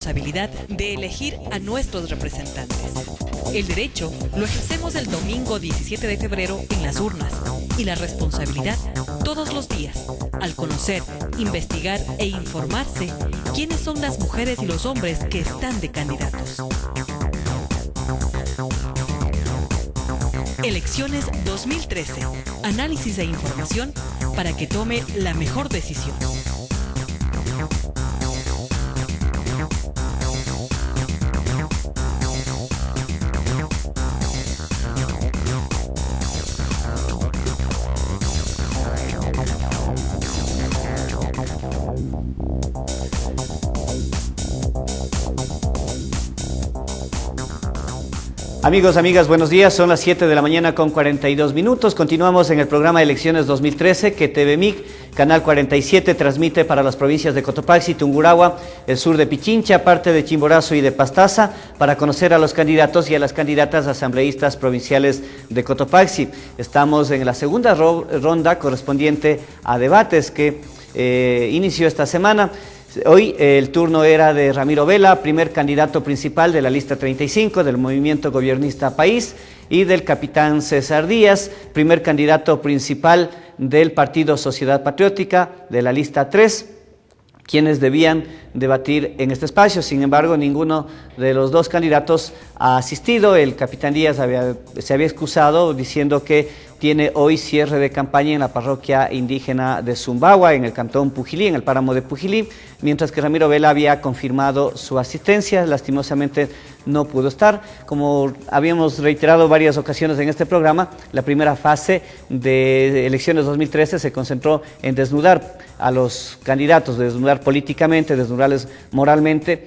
Responsabilidad de elegir a nuestros representantes. El derecho lo ejercemos el domingo 17 de febrero en las urnas y la responsabilidad todos los días al conocer, investigar e informarse quiénes son las mujeres y los hombres que están de candidatos. Elecciones 2013. Análisis e información para que tome la mejor decisión. Amigos, amigas, buenos días. Son las 7 de la mañana con 42 minutos. Continuamos en el programa de Elecciones 2013 que TVMIC, Canal 47, transmite para las provincias de Cotopaxi, Tungurahua, el sur de Pichincha, parte de Chimborazo y de Pastaza, para conocer a los candidatos y a las candidatas asambleístas provinciales de Cotopaxi. Estamos en la segunda ronda correspondiente a debates que inició esta semana. Hoy el turno era de Ramiro Vela, primer candidato principal de la lista 35 del Movimiento Gobernista País, y del capitán César Díaz, primer candidato principal del Partido Sociedad Patriótica de la lista 3, quienes debían debatir en este espacio. Sin embargo, ninguno de los dos candidatos ha asistido. El capitán Díaz se había excusado diciendo que tiene hoy cierre de campaña en la parroquia indígena de Zumbagua, en el cantón Pujilí, en el páramo de Pujilí, mientras que Ramiro Vela había confirmado su asistencia. Lastimosamente no pudo estar. Como habíamos reiterado varias ocasiones en este programa, la primera fase de elecciones 2013 se concentró en desnudar a los candidatos, desnudar políticamente, desnudarles moralmente.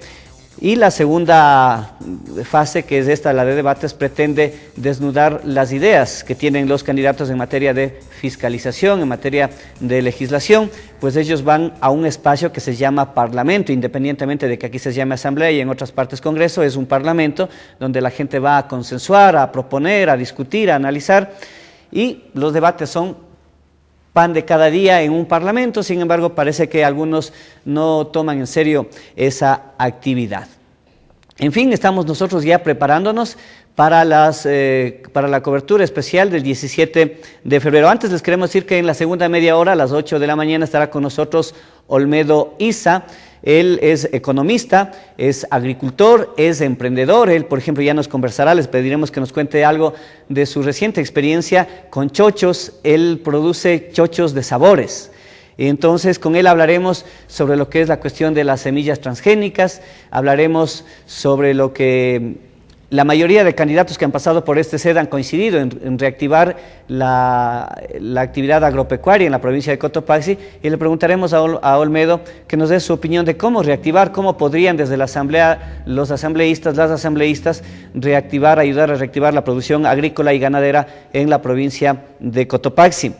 Y la segunda fase, que es esta, la de debates, pretende desnudar las ideas que tienen los candidatos en materia de fiscalización, en materia de legislación, pues ellos van a un espacio que se llama Parlamento, independientemente de que aquí se llame Asamblea y en otras partes Congreso, es un Parlamento donde la gente va a consensuar, a proponer, a discutir, a analizar, y los debates son pan de cada día en un parlamento. Sin embargo, parece que algunos no toman en serio esa actividad. En fin, estamos nosotros ya preparándonos para la cobertura especial del 17 de febrero. Antes les queremos decir que en la segunda media hora, a las 8 de la mañana, estará con nosotros Olmedo Isa. Él es economista, es agricultor, es emprendedor. Él, por ejemplo, ya nos conversará, les pediremos que nos cuente algo de su reciente experiencia con chochos. Él produce chochos de sabores. Entonces, con él hablaremos sobre lo que es la cuestión de las semillas transgénicas, hablaremos sobre lo que la mayoría de candidatos que han pasado por este SED han coincidido en reactivar la actividad agropecuaria en la provincia de Cotopaxi, y le preguntaremos a Olmedo que nos dé su opinión de cómo reactivar, cómo podrían desde la asamblea, los asambleístas, las asambleístas, reactivar, ayudar a reactivar la producción agrícola y ganadera en la provincia de Cotopaxi.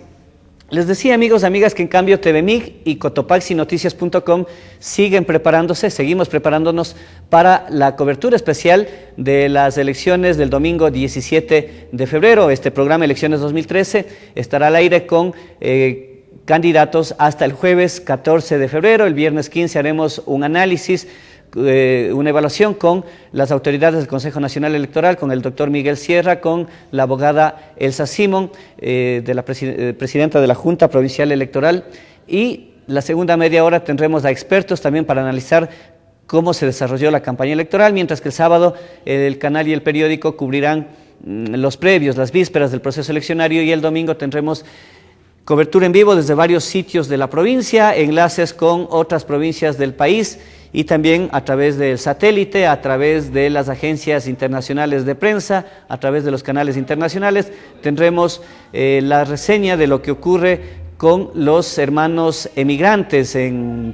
Les decía, amigos, amigas, que en cambio TVMIC y cotopaxinoticias.com siguen preparándose, seguimos preparándonos para la cobertura especial de las elecciones del domingo 17 de febrero. Este programa Elecciones 2013 estará al aire con candidatos hasta el jueves 14 de febrero. El viernes 15 haremos un análisis, una evaluación con las autoridades del Consejo Nacional Electoral, con el doctor Miguel Sierra, con la abogada Elsa Simón, de la presidenta de la Junta Provincial Electoral, y la segunda media hora tendremos a expertos también para analizar cómo se desarrolló la campaña electoral, mientras que el sábado el canal y el periódico cubrirán los previos, las vísperas del proceso eleccionario, y el domingo tendremos cobertura en vivo desde varios sitios de la provincia, enlaces con otras provincias del país, y también a través del satélite, a través de las agencias internacionales de prensa, a través de los canales internacionales, tendremos la reseña de lo que ocurre con los hermanos emigrantes,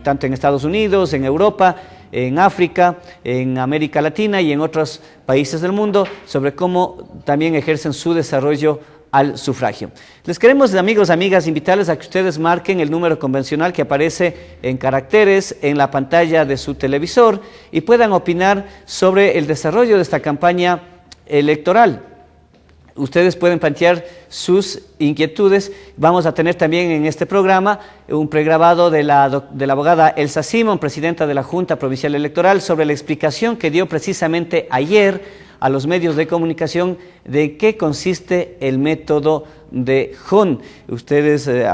tanto en Estados Unidos, en Europa, en África, en América Latina y en otros países del mundo, sobre cómo también ejercen su desarrollo al sufragio. Les queremos, amigos, amigas, invitarles a que ustedes marquen el número convencional que aparece en caracteres en la pantalla de su televisor y puedan opinar sobre el desarrollo de esta campaña electoral. Ustedes pueden plantear sus inquietudes. Vamos a tener también en este programa un pregrabado de la abogada Elsa Simón, presidenta de la Junta Provincial Electoral, sobre la explicación que dio precisamente ayer a los medios de comunicación de qué consiste el método de Hon. Ustedes se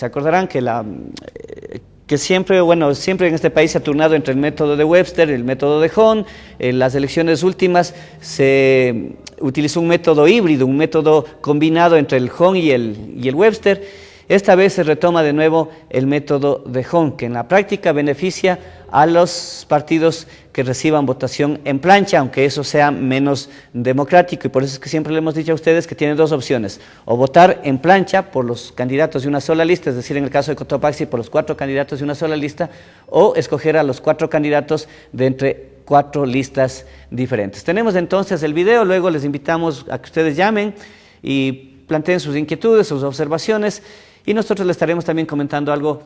acordarán que siempre en este país se ha turnado entre el método de Webster y el método de Hon. En las elecciones últimas se utilizó un método híbrido, un método combinado entre el Hon y el Webster. Esta vez se retoma de nuevo el método de Hon, que en la práctica beneficia a los partidos que reciban votación en plancha, aunque eso sea menos democrático, y por eso es que siempre le hemos dicho a ustedes que tienen dos opciones: o votar en plancha por los candidatos de una sola lista, es decir, en el caso de Cotopaxi por los 4 candidatos de una sola lista, o escoger a los 4 candidatos de entre 4 listas diferentes. Tenemos entonces el video, luego les invitamos a que ustedes llamen y planteen sus inquietudes, sus observaciones, y nosotros le estaremos también comentando algo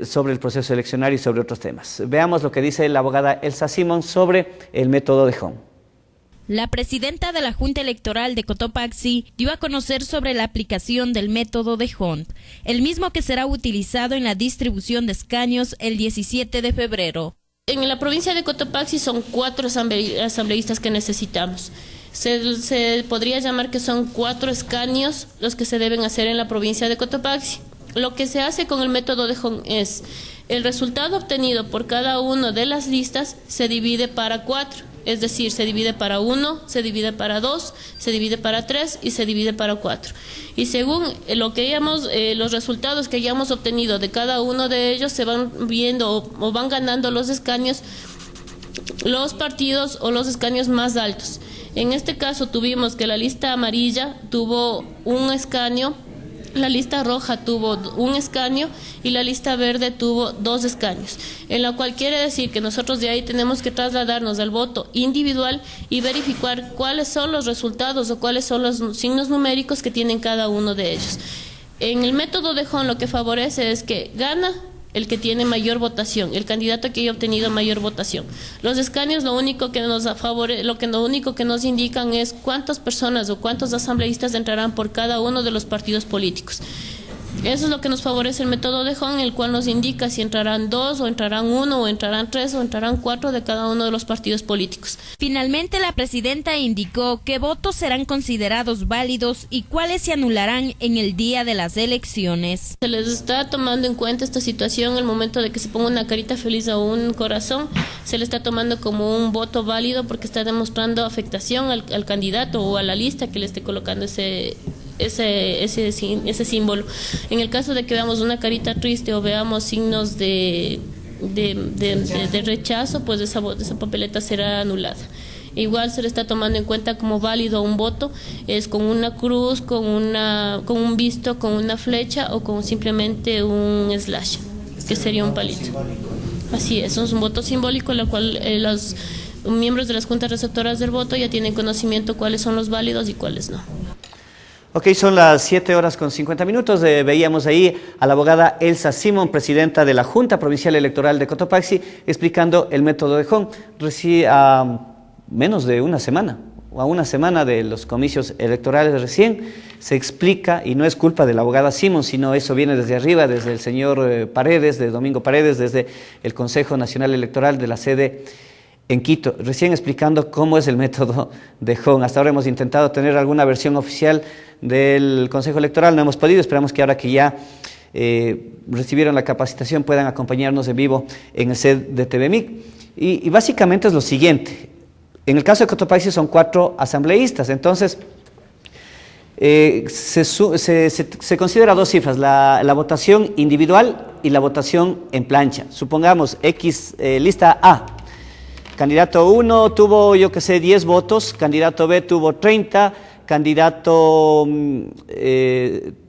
sobre el proceso eleccionario y sobre otros temas. Veamos lo que dice la abogada Elsa Simón sobre el método de Hon. La presidenta de la Junta Electoral de Cotopaxi dio a conocer sobre la aplicación del método de Hon, el mismo que será utilizado en la distribución de escaños el 17 de febrero. En la provincia de Cotopaxi son 4 asambleístas que necesitamos. Se podría llamar que son 4 escaños los que se deben hacer en la provincia de Cotopaxi. Lo que se hace con el método de Hon es el resultado obtenido por cada una de las listas se divide para 4, es decir, se divide para 1, se divide para 2, se divide para 3 y se divide para 4. Y según los resultados que hayamos obtenido de cada uno de ellos, se van viendo o van ganando los escaños, los partidos o los escaños más altos. En este caso tuvimos que la lista amarilla tuvo un escaño, la lista roja tuvo un escaño y la lista verde tuvo 2 escaños, en la cual quiere decir que nosotros de ahí tenemos que trasladarnos al voto individual y verificar cuáles son los resultados o cuáles son los signos numéricos que tienen cada uno de ellos. En el método de Hon lo que favorece es que gana el que tiene mayor votación, el candidato que haya obtenido mayor votación. Los escaños lo único que nos indican es cuántas personas o cuántos asambleístas entrarán por cada uno de los partidos políticos. Eso es lo que nos favorece el método de Hon, el cual nos indica si entrarán 2 o entrarán 1 o entrarán 3 o entrarán 4 de cada uno de los partidos políticos. Finalmente, la presidenta indicó qué votos serán considerados válidos y cuáles se anularán en el día de las elecciones. Se les está tomando en cuenta esta situación, el momento de que se ponga una carita feliz o un corazón, se le está tomando como un voto válido porque está demostrando afectación al candidato o a la lista que le esté colocando ese símbolo. En el caso de que veamos una carita triste o veamos signos de rechazo, pues esa papeleta será anulada. Igual se le está tomando en cuenta como válido un voto, es con una cruz, con un visto, con una flecha o con simplemente un slash, que sería un palito. Así es un voto simbólico, en el cual los miembros de las juntas receptoras del voto ya tienen conocimiento cuáles son los válidos y cuáles no. Ok, son las 7:50. Veíamos ahí a la abogada Elsa Simón, presidenta de la Junta Provincial Electoral de Cotopaxi, explicando el método de Hon. A menos de una semana, o a una semana de los comicios electorales recién, se explica, y no es culpa de la abogada Simón, sino eso viene desde arriba, desde el señor Paredes, de Domingo Paredes, desde el Consejo Nacional Electoral de la sede en Quito, recién explicando cómo es el método de Hon. Hasta ahora hemos intentado tener alguna versión oficial del Consejo Electoral, no hemos podido, esperamos que ahora que ya recibieron la capacitación puedan acompañarnos en vivo en el set de TVMIC. Y básicamente es lo siguiente: en el caso de Cotopaxi son 4 asambleístas, entonces se considera 2 cifras, la votación individual y la votación en plancha. Supongamos lista A. Candidato 1 tuvo, 10 votos, candidato B tuvo 30,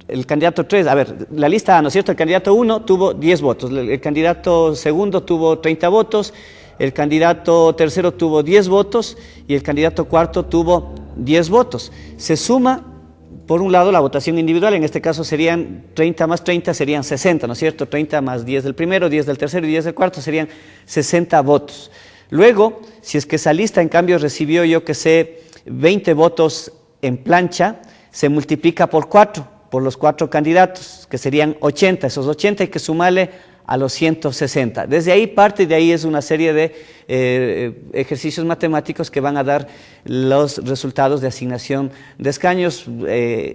el candidato 3, la lista A, ¿no es cierto? El candidato 1 tuvo 10 votos, el candidato segundo tuvo 30 votos, el candidato tercero tuvo 10 votos y el candidato cuarto tuvo 10 votos. Se suma, por un lado, la votación individual, en este caso serían 30 más 30, serían 60, ¿no es cierto? 30 más 10 del primero, 10 del tercero y 10 del cuarto, serían 60 votos. Luego, si es que esa lista en cambio recibió, 20 votos en plancha se multiplica por 4, por los 4 candidatos, que serían 80. Esos 80 hay que sumarle a los 160. Desde ahí parte, y de ahí es una serie de ejercicios matemáticos que van a dar los resultados de asignación de escaños.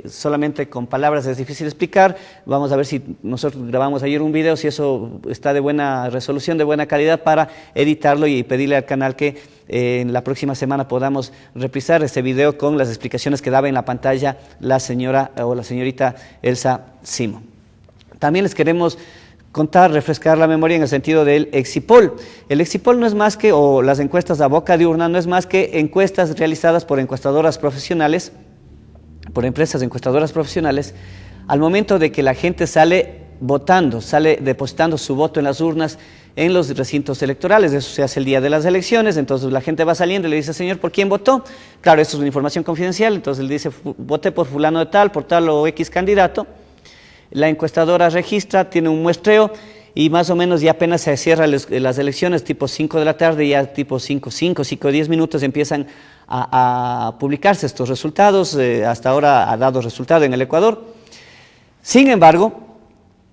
Solamente con palabras es difícil explicar. Vamos a ver si nosotros grabamos ayer un video, si eso está de buena resolución, de buena calidad, para editarlo y pedirle al canal que en la próxima semana podamos reprisar este video con las explicaciones que daba en la pantalla la señora o la señorita Elsa Simo. También les queremos contar, refrescar la memoria en el sentido del Exipol. El Exipol no es más que, o las encuestas a boca de urna, no es más que encuestas realizadas por encuestadoras profesionales, por empresas encuestadoras profesionales, al momento de que la gente sale votando, sale depositando su voto en las urnas en los recintos electorales. Eso se hace el día de las elecciones, entonces la gente va saliendo y le dice: señor, ¿por quién votó? Claro, esto es una información confidencial, entonces él dice: voté por fulano de tal, por tal o X candidato. La encuestadora registra, tiene un muestreo y más o menos ya apenas se cierran las elecciones, tipo 5 de la tarde, ya tipo 5:10 minutos empiezan a publicarse estos resultados. Hasta ahora ha dado resultado en el Ecuador. Sin embargo,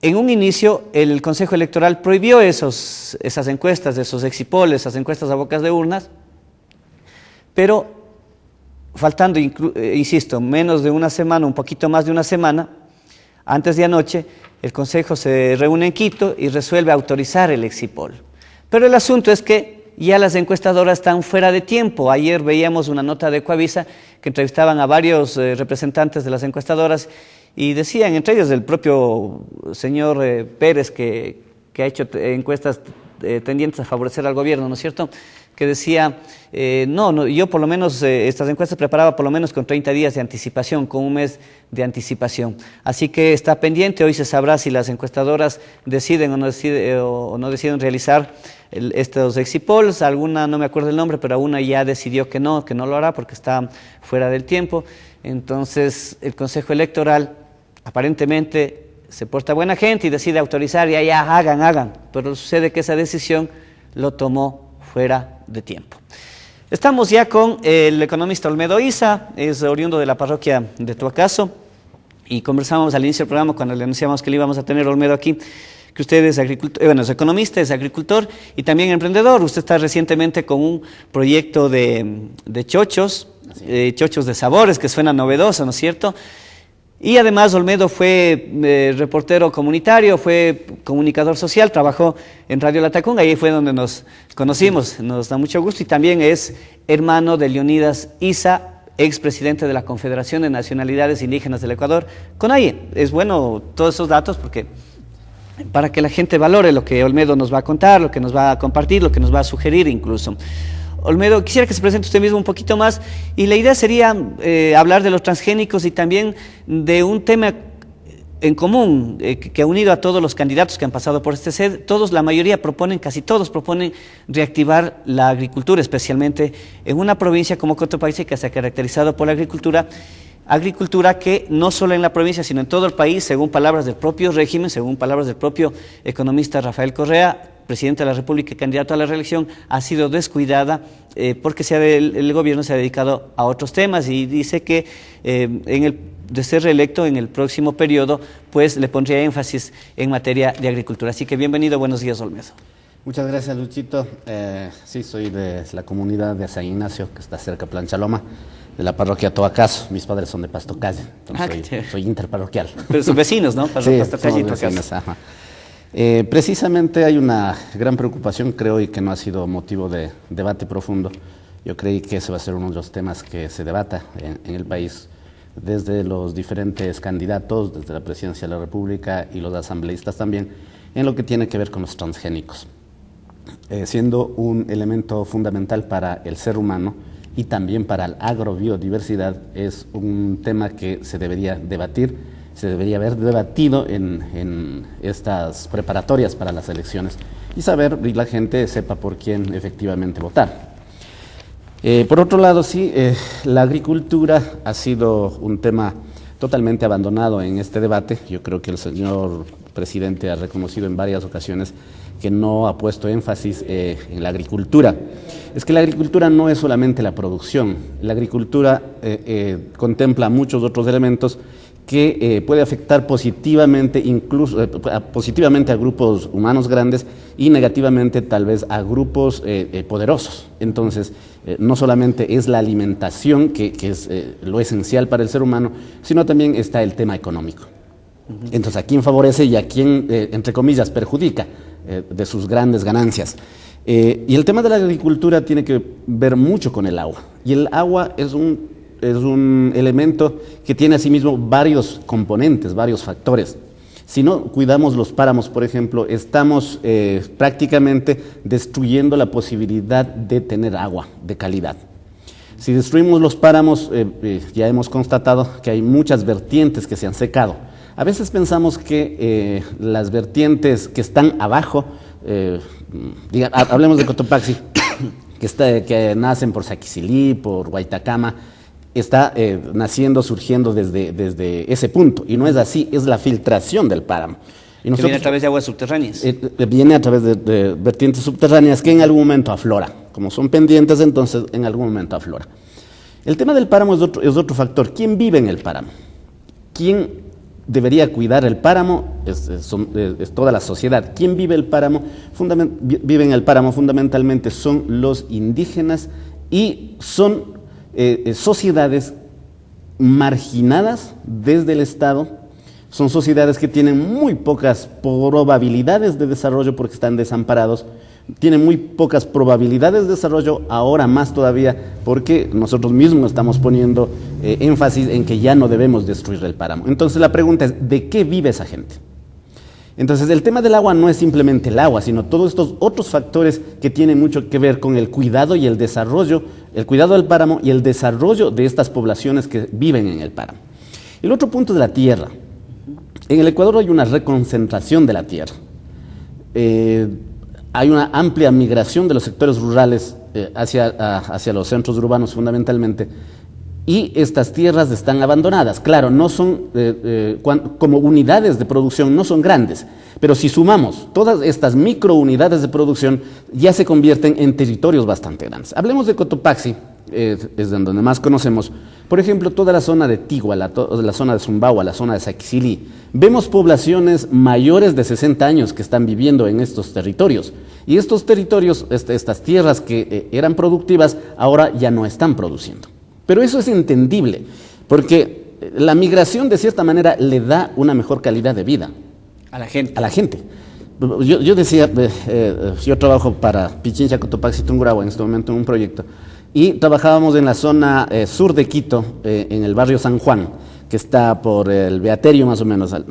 en un inicio el Consejo Electoral prohibió esas encuestas, esos Exipol, esas encuestas a bocas de urnas, pero faltando, insisto, menos de una semana, un poquito más de una semana, antes de anoche, el Consejo se reúne en Quito y resuelve autorizar el Exipol. Pero el asunto es que ya las encuestadoras están fuera de tiempo. Ayer veíamos una nota de Coavisa que entrevistaban a varios representantes de las encuestadoras y decían, entre ellos el propio señor Pérez, que ha hecho encuestas tendientes a favorecer al gobierno, ¿no es cierto?, que decía, yo por lo menos estas encuestas preparaba por lo menos con 30 días de anticipación, con un mes de anticipación. Así que está pendiente, hoy se sabrá si las encuestadoras deciden o no deciden realizar estos Exipols. Alguna, no me acuerdo el nombre, pero una ya decidió que no lo hará porque está fuera del tiempo. Entonces el Consejo Electoral aparentemente se porta buena gente y decide autorizar, ya hagan, pero sucede que esa decisión lo tomó fuera de tiempo. Estamos ya con el economista Olmedo Isa, es oriundo de la parroquia de Tuacaso, y conversábamos al inicio del programa cuando le anunciamos que le íbamos a tener a Olmedo aquí, que usted es agricultor, es economista, es agricultor y también emprendedor. Usted está recientemente con un proyecto de chochos, chochos de sabores, que suena novedoso, ¿no es cierto? Y además Olmedo fue reportero comunitario, fue comunicador social, trabajó en Radio Latacunga, ahí fue donde nos conocimos, nos da mucho gusto, y también es hermano de Leonidas Isa, expresidente de la Confederación de Nacionalidades Indígenas del Ecuador, CONAIE. Es bueno todos esos datos porque para que la gente valore lo que Olmedo nos va a contar, lo que nos va a compartir, lo que nos va a sugerir incluso. Olmedo, quisiera que se presente usted mismo un poquito más, y la idea sería hablar de los transgénicos y también de un tema en común que ha unido a todos los candidatos que han pasado por este sed. Todos, la mayoría proponen, casi todos proponen reactivar la agricultura, especialmente en una provincia como Cotopaxi, que se ha caracterizado por la agricultura que no solo en la provincia, sino en todo el país, según palabras del propio régimen, según palabras del propio economista Rafael Correa, presidente de la República y candidato a la reelección, ha sido descuidada porque el gobierno se ha dedicado a otros temas, y dice que de ser reelecto en el próximo periodo, pues le pondría énfasis en materia de agricultura. Así que bienvenido, buenos días, Olmedo. Muchas gracias, Luchito. Sí, soy de la comunidad de San Ignacio, que está cerca de Planchaloma, de la parroquia Toacaso. Mis padres son de Pastocalle, entonces soy interparroquial. Pero son vecinos, ¿no? Sí, somos vecinos, ajá. Precisamente hay una gran preocupación, creo, y que no ha sido motivo de debate profundo. Yo creí que ese va a ser uno de los temas que se debata en el país, desde los diferentes candidatos, desde la presidencia de la República y los asambleístas también, en lo que tiene que ver con los transgénicos, siendo un elemento fundamental para el ser humano y también para la agrobiodiversidad. Es un tema que se debería debatir, se debería haber debatido en estas preparatorias para las elecciones y saber, y la gente sepa por quién efectivamente votar. Por otro lado, sí, la agricultura ha sido un tema totalmente abandonado en este debate. Yo creo que el señor presidente ha reconocido en varias ocasiones que no ha puesto énfasis en la agricultura. es que la agricultura no es solamente la producción, la agricultura contempla muchos otros elementos que puede afectar positivamente, incluso positivamente a grupos humanos grandes y negativamente tal vez a grupos poderosos. Entonces, no solamente es la alimentación, que es lo esencial para el ser humano, sino también está el tema económico. Entonces, ¿a quién favorece y a quién, entre comillas, perjudica de sus grandes ganancias? Y el tema de la agricultura tiene que ver mucho con el agua. Y el agua es un elemento que tiene asimismo varios componentes, varios factores. Si no cuidamos los páramos, por ejemplo, estamos prácticamente destruyendo la posibilidad de tener agua de calidad. Si destruimos los páramos, ya hemos constatado que hay muchas vertientes que se han secado. A veces pensamos que las vertientes que están abajo, hablemos de Cotopaxi, que nacen por Saquicilí, por Guaitacama, está naciendo, surgiendo desde ese punto, y no es así, es la filtración del páramo. Y nosotros, viene a través de aguas subterráneas. Viene a través de vertientes subterráneas que en algún momento aflora. Como son pendientes, entonces en algún momento aflora. El tema del páramo es otro factor. ¿Quién vive en el páramo? ¿Quién debería cuidar el páramo? Es toda la sociedad. ¿Quién vive el páramo? Vive en el páramo fundamentalmente son los indígenas y son sociedades marginadas desde el Estado, son sociedades que tienen muy pocas probabilidades de desarrollo porque están desamparados, tienen muy pocas probabilidades de desarrollo, ahora más todavía porque nosotros mismos estamos poniendo énfasis en que ya no debemos destruir el páramo. Entonces la pregunta es, ¿de qué vive esa gente? Entonces el tema del agua no es simplemente el agua, sino todos estos otros factores que tienen mucho que ver con el cuidado y el desarrollo, el cuidado del páramo y el desarrollo de estas poblaciones que viven en el páramo. El otro punto es la tierra. En el Ecuador hay una reconcentración de la tierra. Hay una amplia migración de los sectores rurales hacia los centros urbanos fundamentalmente, y estas tierras están abandonadas. Claro, no son como unidades de producción, no son grandes, pero si sumamos todas estas microunidades de producción, ya se convierten en territorios bastante grandes. Hablemos de Cotopaxi, es donde más conocemos. Por ejemplo, toda la zona de Tigua, la zona de Zumbagua, la zona de Saquicilí. Vemos poblaciones mayores de 60 años que están viviendo en estos territorios. Y estos territorios, estas tierras que eran productivas, ahora ya no están produciendo. Pero eso es entendible, porque la migración de cierta manera le da una mejor calidad de vida a la gente. A la gente. Yo decía, yo trabajo para Pichincha, Cotopaxi, Tungurahua en este momento en un proyecto, y trabajábamos en la zona sur de Quito, en el barrio San Juan, que está por el Beaterio más o menos, a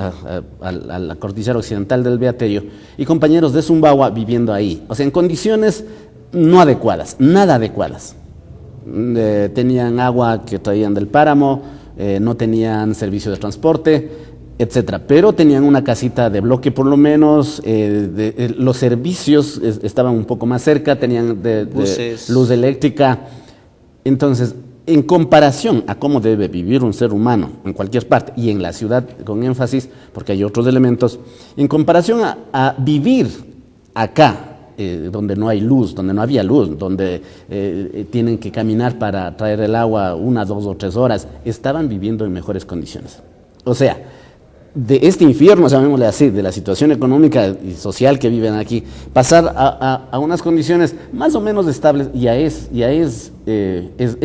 la cordillera occidental del Beaterio, y compañeros de Zumbagua viviendo ahí, o sea, en condiciones no adecuadas, nada adecuadas. Tenían agua que traían del páramo, no tenían servicio de transporte, etcétera, pero tenían una casita de bloque por lo menos, los servicios estaban un poco más cerca, tenían luz eléctrica. Entonces, en comparación a cómo debe vivir un ser humano en cualquier parte y en la ciudad con énfasis, porque hay otros elementos, en comparación a vivir acá, donde no hay luz, donde no había luz, donde tienen que caminar para traer el agua 1, 2 o 3 horas, estaban viviendo en mejores condiciones. O sea, de este infierno, llamémosle así, de la situación económica y social que viven aquí, pasar a unas condiciones más o menos estables ya es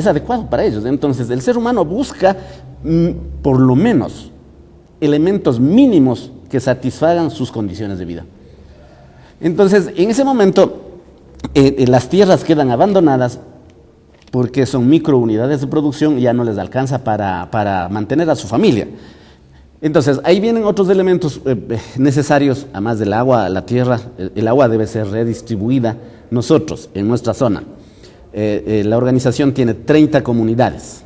adecuado para ellos. Entonces, el ser humano busca por lo menos elementos mínimos que satisfagan sus condiciones de vida. Entonces, en ese momento, las tierras quedan abandonadas porque son microunidades de producción y ya no les alcanza para mantener a su familia. Entonces, ahí vienen otros elementos necesarios, además del agua, la tierra. El agua debe ser redistribuida. Nosotros, en nuestra zona, la organización tiene 30 comunidades.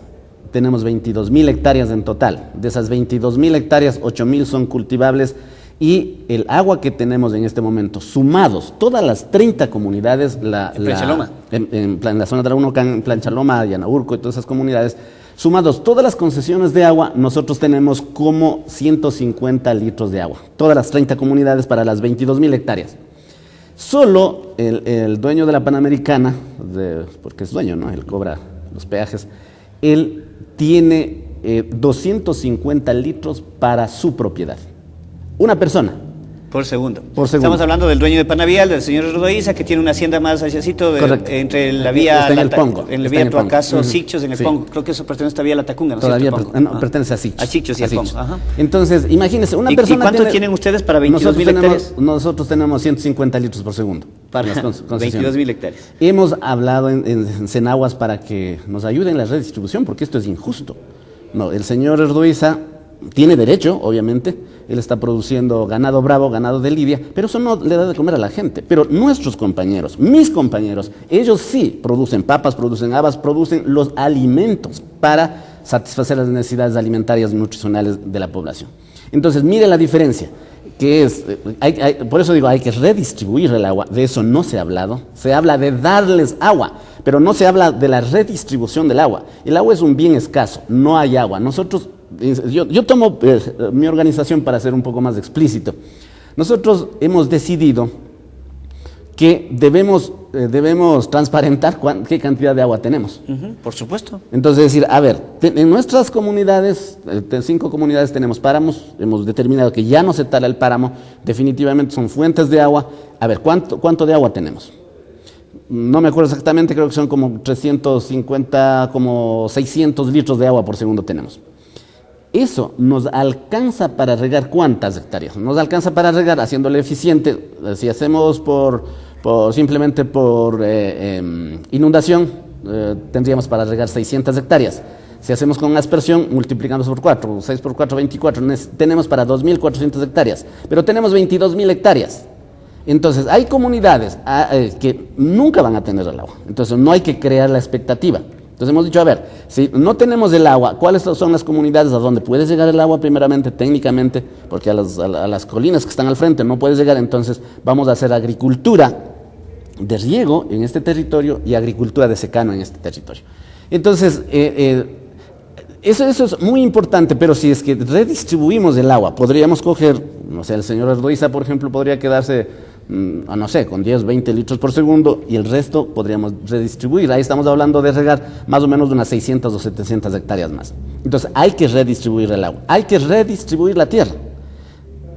Tenemos 22.000 hectáreas en total. De esas 22.000 hectáreas, 8.000 son cultivables. Y el agua que tenemos en este momento, sumados todas las 30 comunidades, en la zona de la Unocan, en Planchaloma, Yanaurco y todas esas comunidades, sumados todas las concesiones de agua, nosotros tenemos como 150 litros de agua. Todas las 30 comunidades para las 22.000 hectáreas. Solo el dueño de la Panamericana, porque es dueño, ¿no? Él cobra los peajes, él tiene 250 litros para su propiedad. Una persona. Por segundo. Por segundo. Estamos hablando del dueño de Panavial, del señor Erdoiza, que tiene una hacienda más haciacito entre la vía... Está en el Pongo. En la vía Tuacaso, Sichos, en el Pongo. Creo que eso pertenece todavía a la Tacunga, ¿no? Todavía pertenece a Sichos. A Sichos y al Pongo. Ajá. Entonces, imagínense, una persona... ¿Y cuánto tienen ustedes para 22.000 hectáreas? Nosotros tenemos 150 litros por segundo. Para 22.000 hectáreas. Hemos hablado en Cenaguas para que nos ayuden en la redistribución, porque esto es injusto. No, el señor Erdoiza tiene derecho, obviamente, él está produciendo ganado bravo, ganado de lidia, pero eso no le da de comer a la gente. Pero nuestros compañeros, mis compañeros, ellos sí producen papas, producen habas, producen los alimentos para satisfacer las necesidades alimentarias y nutricionales de la población. Entonces, mire la diferencia, que es, por eso digo, hay que redistribuir el agua, de eso no se ha hablado, se habla de darles agua, pero no se habla de la redistribución del agua. El agua es un bien escaso, no hay agua. Nosotros, yo tomo mi organización para ser un poco más explícito. Nosotros hemos decidido que debemos transparentar qué cantidad de agua tenemos. Por supuesto. Entonces decir, a ver, en nuestras comunidades, 5 comunidades tenemos páramos, hemos determinado que ya no se tala el páramo, definitivamente son fuentes de agua. A ver, ¿cuánto de agua tenemos? No me acuerdo exactamente, creo que son como 350, como 600 litros de agua por segundo tenemos. Eso nos alcanza para regar ¿cuántas hectáreas? Nos alcanza para regar haciéndole eficiente. Si hacemos simplemente por inundación, tendríamos para regar 600 hectáreas. Si hacemos con aspersión, multiplicamos por 4, 6 por 4, 24, tenemos para 2.400 hectáreas, pero tenemos 22.000 hectáreas. Entonces, hay comunidades que nunca van a tener el agua, entonces no hay que crear la expectativa. Entonces hemos dicho, a ver, si no tenemos el agua, ¿cuáles son las comunidades a donde puede llegar el agua primeramente, técnicamente? Porque a las colinas que están al frente no puede llegar, entonces vamos a hacer agricultura de riego en este territorio y agricultura de secano en este territorio. Entonces, eso es muy importante, pero si es que redistribuimos el agua, podríamos coger, no sé, el señor Erdoiza, por ejemplo, podría quedarse, no sé, con 10, 20 litros por segundo y el resto podríamos redistribuir. Ahí estamos hablando de regar más o menos de unas 600 o 700 hectáreas más. Entonces hay que redistribuir el agua, hay que redistribuir la tierra.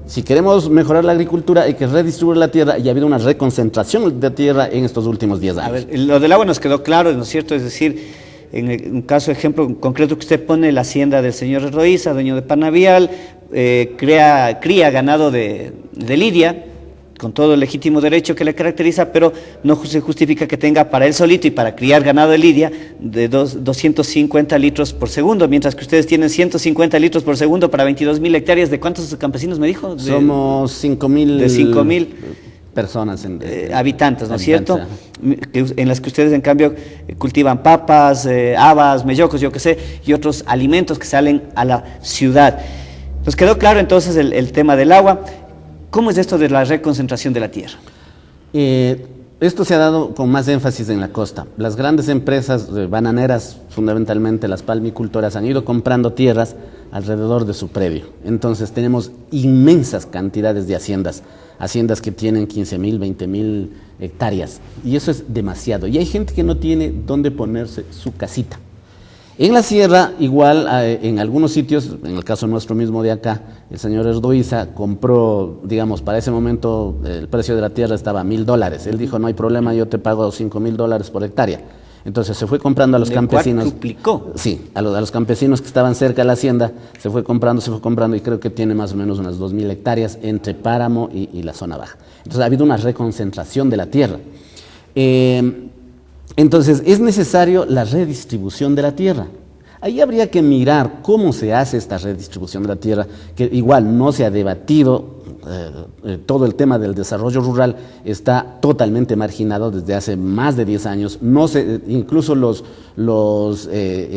Si queremos mejorar la agricultura hay que redistribuir la tierra y ha habido una reconcentración de tierra en estos últimos 10 años. A ver, lo del agua nos quedó claro, ¿no es cierto? Es decir, en un caso ejemplo concreto que usted pone, la hacienda del señor Erdoiza, dueño de Panavial, cría ganado de lidia, con todo el legítimo derecho que le caracteriza, pero no se justifica que tenga para él solito y para criar ganado de lidia de 250 litros por segundo, mientras que ustedes tienen 150 litros por segundo para 22.000 hectáreas. ¿De cuántos campesinos me dijo? Somos 5.000. De 5.000 personas. Habitantes, ¿no es cierto? En las que ustedes, en cambio, cultivan papas, habas, mellocos, yo qué sé, y otros alimentos que salen a la ciudad. Nos quedó claro entonces el tema del agua. ¿Cómo es esto de la reconcentración de la tierra? Esto se ha dado con más énfasis en la costa. Las grandes empresas bananeras, fundamentalmente las palmicultoras, han ido comprando tierras alrededor de su predio. Entonces tenemos inmensas cantidades de haciendas que tienen 15.000, 20.000 hectáreas. Y eso es demasiado. Y hay gente que no tiene dónde ponerse su casita. En la sierra, igual, en algunos sitios, en el caso nuestro mismo de acá, el señor Erdoiza compró, digamos, para ese momento el precio de la tierra estaba a $1.000. Él dijo, no hay problema, yo te pago $5.000 por hectárea. Entonces se fue comprando a los campesinos. ¿Cuadruplicó? Sí, a los campesinos que estaban cerca de la hacienda, se fue comprando y creo que tiene más o menos unas 2.000 hectáreas entre páramo y la zona baja. Entonces ha habido una reconcentración de la tierra. Entonces, es necesario la redistribución de la tierra. Ahí habría que mirar cómo se hace esta redistribución de la tierra, que igual no se ha debatido, todo el tema del desarrollo rural está totalmente marginado desde hace más de 10 años. Incluso los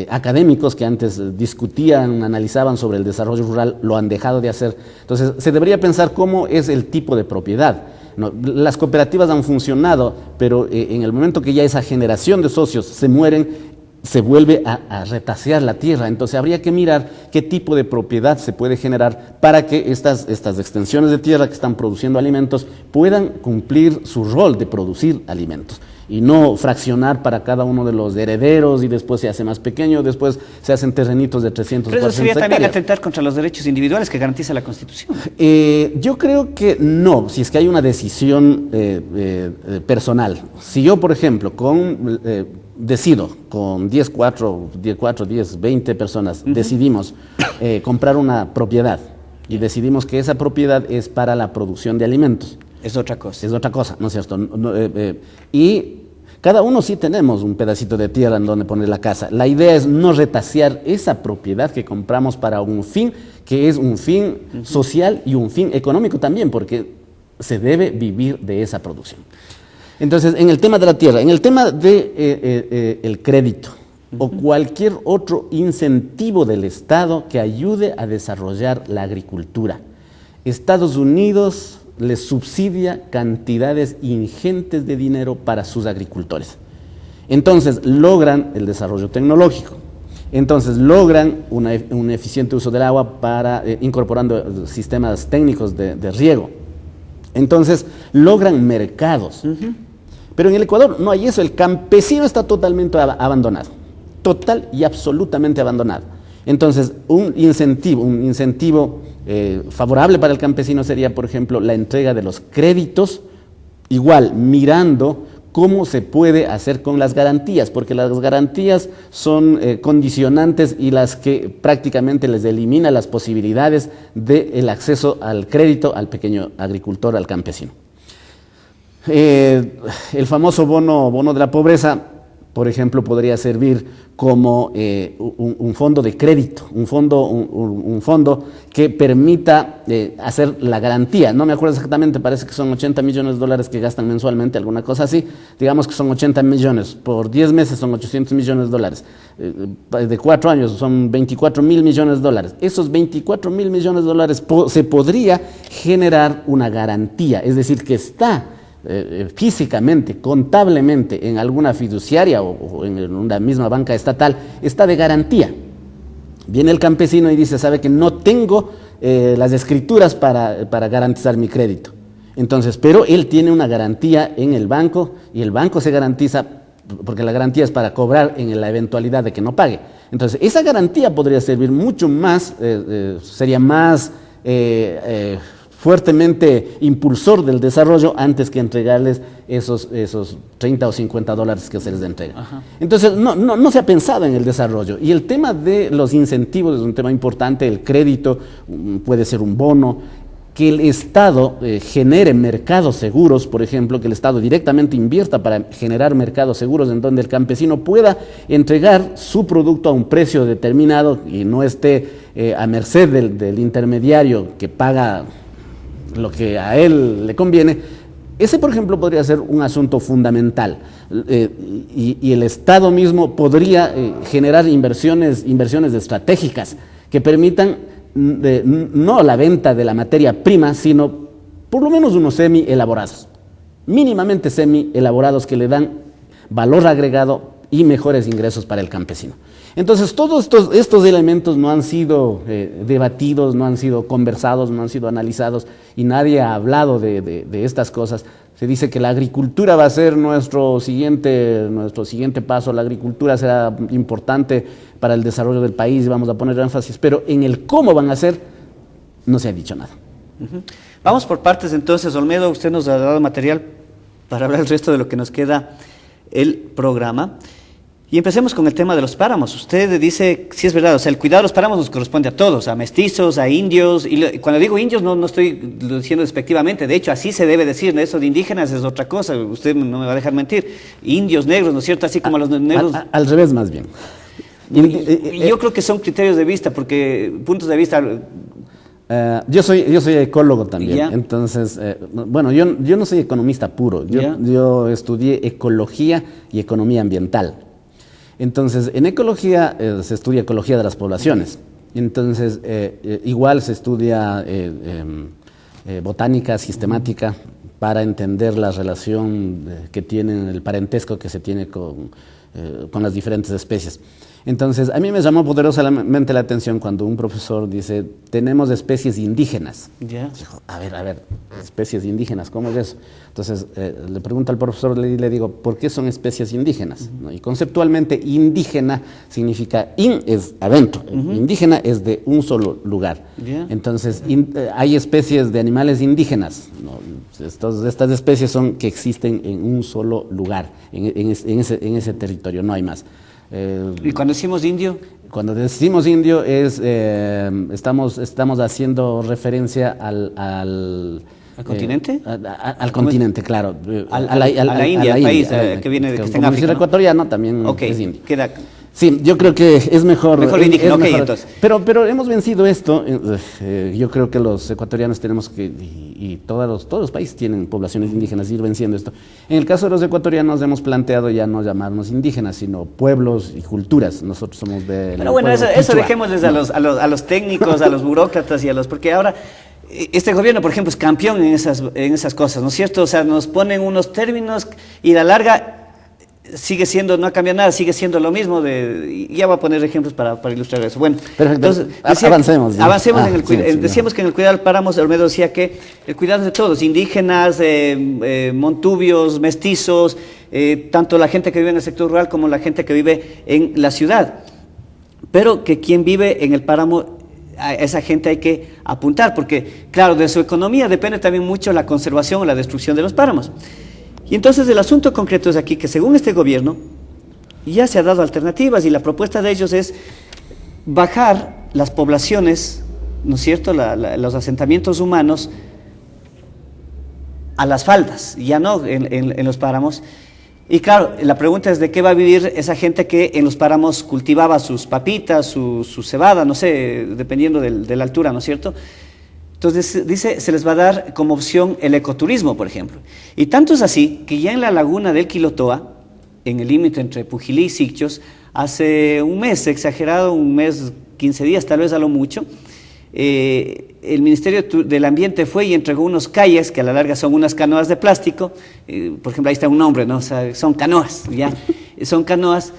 académicos que antes discutían, analizaban sobre el desarrollo rural, lo han dejado de hacer. Entonces, se debería pensar cómo es el tipo de propiedad. No, las cooperativas han funcionado, pero en el momento que ya esa generación de socios se mueren, se vuelve a retasear la tierra. Entonces habría que mirar qué tipo de propiedad se puede generar para que estas extensiones de tierra que están produciendo alimentos puedan cumplir su rol de producir alimentos y no fraccionar para cada uno de los herederos y después se hace más pequeño, después se hacen terrenitos de 300, Pero eso 400 sería también hectáreas. atentar contra los derechos individuales que garantiza la Constitución. Yo creo que no, si es que hay una decisión personal. Si yo, por ejemplo, decido con 10, 20 personas, decidimos comprar una propiedad y decidimos que esa propiedad es para la producción de alimentos. Es otra cosa. Es otra cosa, ¿no es cierto? Y cada uno sí tenemos un pedacito de tierra en donde poner la casa. La idea es no retasear esa propiedad que compramos para un fin, que es un fin social y un fin económico también, porque se debe vivir de esa producción. Entonces, en el tema de la tierra, en el tema de el crédito o cualquier otro incentivo del Estado que ayude a desarrollar la agricultura, Estados Unidos les subsidia cantidades ingentes de dinero para sus agricultores. Entonces logran el desarrollo tecnológico, entonces logran un eficiente uso del agua para incorporando sistemas técnicos de riego. Entonces logran mercados. Pero en el Ecuador no hay eso, el campesino está totalmente abandonado, total y absolutamente abandonado. Entonces un incentivo favorable para el campesino sería, por ejemplo, la entrega de los créditos, igual mirando cómo se puede hacer con las garantías, porque las garantías son condicionantes y las que prácticamente les elimina las posibilidades del acceso al crédito al pequeño agricultor, al campesino. El famoso bono de la pobreza, por ejemplo, podría servir como un fondo de crédito, un fondo que permita hacer la garantía. No me acuerdo exactamente, parece que son $80 millones que gastan mensualmente, alguna cosa así. Digamos que son 80 millones, por 10 meses son $800 millones. De 4 años son $24 mil millones. Esos $24 mil millones se podría generar una garantía, es decir, que está físicamente, contablemente en alguna fiduciaria o en una misma banca estatal, está de garantía. Viene el campesino y dice, sabe que no tengo las escrituras para garantizar mi crédito. Entonces, pero él tiene una garantía en el banco y el banco se garantiza, porque la garantía es para cobrar en la eventualidad de que no pague. Entonces, esa garantía podría servir mucho más, sería más fuertemente impulsor del desarrollo antes que entregarles esos $30 o $50 que se les entrega. Ajá. Entonces, no se ha pensado en el desarrollo. Y el tema de los incentivos es un tema importante, el crédito puede ser un bono, que el Estado genere mercados seguros, por ejemplo, que el Estado directamente invierta para generar mercados seguros en donde el campesino pueda entregar su producto a un precio determinado y no esté a merced del intermediario que paga lo que a él le conviene. Ese, por ejemplo, podría ser un asunto fundamental y el Estado mismo podría generar inversiones estratégicas que permitan no la venta de la materia prima, sino por lo menos unos semi-elaborados, mínimamente semi-elaborados que le dan valor agregado y mejores ingresos para el campesino. Entonces, todos estos elementos no han sido debatidos, no han sido conversados, no han sido analizados y nadie ha hablado de estas cosas. Se dice que la agricultura va a ser nuestro siguiente paso, la agricultura será importante para el desarrollo del país y vamos a poner énfasis, pero en el cómo van a ser no se ha dicho nada. Vamos por partes entonces, Olmedo, usted nos ha dado material para hablar el resto de lo que nos queda el programa. Y empecemos con el tema de los páramos. Usted dice, sí es verdad, o sea, el cuidado de los páramos nos corresponde a todos, a mestizos, a indios, y cuando digo indios no estoy diciendo despectivamente, de hecho así se debe decir, eso de indígenas es otra cosa, usted no me va a dejar mentir, indios, negros, ¿no es cierto? Así como los negros... Al revés más bien. Y yo creo que son criterios de vista, porque puntos de vista... Yo soy ecólogo también, ¿Ya? Entonces, bueno, yo no soy economista puro, yo estudié ecología y economía ambiental. Entonces, en ecología se estudia ecología de las poblaciones, entonces igual se estudia botánica sistemática para entender la relación que tienen, el parentesco que se tiene con con las diferentes especies. Entonces, a mí me llamó poderosamente la atención cuando un profesor dice, tenemos especies indígenas. Yeah. Dijo, a ver, especies indígenas, ¿cómo es eso? Entonces, le pregunto al profesor y le digo, ¿por qué son especies indígenas? ¿No? Y conceptualmente, indígena significa, es adentro, indígena es de un solo lugar. Yeah. Entonces, hay especies de animales indígenas, ¿no? Estas especies son que existen en un solo lugar, en ese territorio, no hay más. ¿Y cuando decimos indio? Cuando decimos indio estamos haciendo referencia ¿Al continente? Al continente, claro. A la India, el país que viene que está en África, ¿no? ecuatoriano también okay. es indio. Sí, yo creo que es mejor. Mejor indígena, ok, entonces. Pero hemos vencido esto. Yo creo que los ecuatorianos tenemos que, y todos los países tienen poblaciones indígenas, ir venciendo esto. En el caso de los ecuatorianos hemos planteado ya no llamarnos indígenas, sino pueblos y culturas. Nosotros somos de... Pero bueno, eso dejémosles a los técnicos, a los burócratas porque ahora... Este gobierno, por ejemplo, es campeón en esas cosas, ¿no es cierto? O sea, nos ponen unos términos y a la larga sigue siendo, no ha cambiado nada, sigue siendo lo mismo. Ya voy a poner ejemplos para ilustrar eso. Bueno, perfecto. Entonces, avancemos. Avancemos decíamos que en el cuidado del páramo, Olmedo decía que el cuidado de todos, indígenas, montubios, mestizos, tanto la gente que vive en el sector rural como la gente que vive en la ciudad. Pero que quien vive en el páramo, a esa gente hay que apuntar, porque claro, de su economía depende también mucho la conservación o la destrucción de los páramos. Y entonces el asunto concreto es aquí que según este gobierno ya se ha dado alternativas y la propuesta de ellos es bajar las poblaciones, ¿no es cierto?, los asentamientos humanos a las faldas, ya no en los páramos. Y claro, la pregunta es de qué va a vivir esa gente que en los páramos cultivaba sus papitas, su cebada, no sé, dependiendo de la altura, ¿no es cierto? Entonces, dice, se les va a dar como opción el ecoturismo, por ejemplo. Y tanto es así que ya en la laguna del Quilotoa, en el límite entre Pujilí y Sicchos, hace un mes, exagerado, un mes, 15 días, tal vez a lo mucho, el Ministerio del Ambiente fue y entregó unos kayaks, que a la larga son unas canoas de plástico, por ejemplo, ahí está un nombre, ¿no? O sea, son canoas, ¿ya? Son canoas,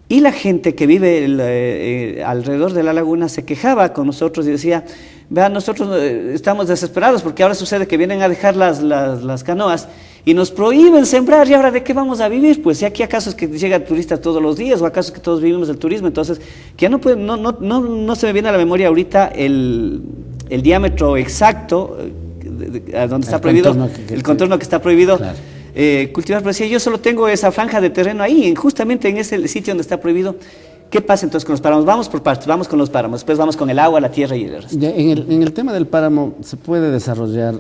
y la gente que vive alrededor de la laguna se quejaba con nosotros y decía, vean, nosotros estamos desesperados porque ahora sucede que vienen a dejar las canoas y nos prohíben sembrar, y ahora ¿de qué vamos a vivir? Pues, ¿y aquí acaso es que llegan turistas todos los días, o acaso es que todos vivimos del turismo? Entonces, que ya no se me viene a la memoria ahorita el diámetro exacto a donde está prohibido, el contorno que está prohibido, claro, cultivar, pero decía, yo solo tengo esa franja de terreno ahí, justamente en ese sitio donde está prohibido. ¿Qué pasa entonces con los páramos? Vamos por partes, vamos con los páramos, después vamos con el agua, la tierra y el resto. En el tema del páramo se puede desarrollar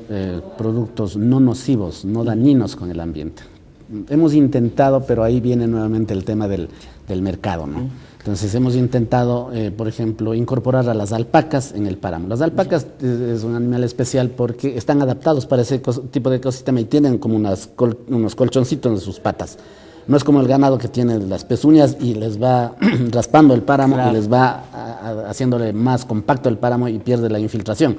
productos no nocivos, no dañinos con el ambiente. Hemos intentado, pero ahí viene nuevamente el tema del mercado, ¿no? Entonces hemos intentado, por ejemplo, incorporar a las alpacas en el páramo. Las alpacas es un animal especial porque están adaptados para ese tipo de ecosistema y tienen como unos colchoncitos en sus patas. No es como el ganado que tiene las pezuñas y les va raspando el páramo, claro, y les va haciéndole más compacto el páramo y pierde la infiltración.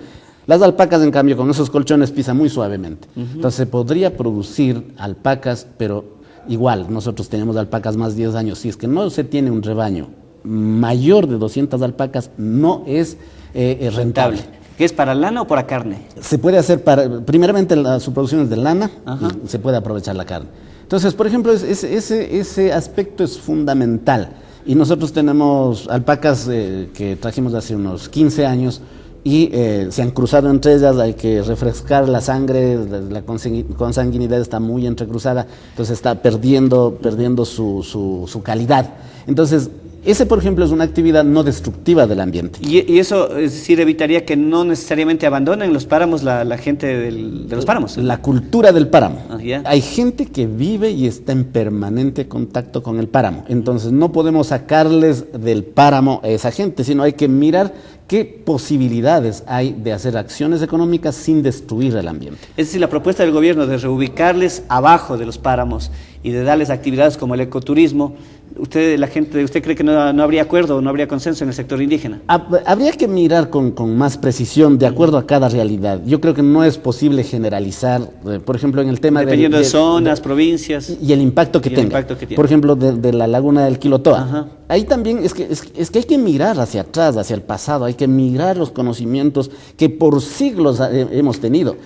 Las alpacas, en cambio, con esos colchones pisan muy suavemente. Entonces se podría producir alpacas, pero igual, nosotros tenemos alpacas más de 10 años. Si es que no se tiene un rebaño mayor de 200 alpacas, no es rentable. ¿Qué es para lana o para carne? Se puede hacer primeramente su producción es de lana, y se puede aprovechar la carne. Entonces, por ejemplo, ese aspecto es fundamental. Y nosotros tenemos alpacas que trajimos hace unos 15 años y se han cruzado entre ellas, hay que refrescar la sangre, la consanguinidad está muy entrecruzada, entonces está perdiendo su calidad. Entonces, ese, por ejemplo, es una actividad no destructiva del ambiente. Y eso, es decir, evitaría que no necesariamente abandonen los páramos la gente de los páramos. La cultura del páramo. Yeah. Hay gente que vive y está en permanente contacto con el páramo. Entonces, no podemos sacarles del páramo a esa gente, sino hay que mirar qué posibilidades hay de hacer acciones económicas sin destruir el ambiente. Es decir, la propuesta del gobierno de reubicarles abajo de los páramos y de darles actividades como el ecoturismo, ¿Usted cree que no habría acuerdo o no habría consenso en el sector indígena? Habría que mirar con más precisión de acuerdo a cada realidad. Yo creo que no es posible generalizar, por ejemplo, en el tema dependiendo de zonas, provincias. Y el impacto que tenga. Por ejemplo, de la laguna del Quilotoa. Ajá. Ahí también es que hay que mirar hacia atrás, hacia el pasado, hay que mirar los conocimientos que por siglos hemos tenido.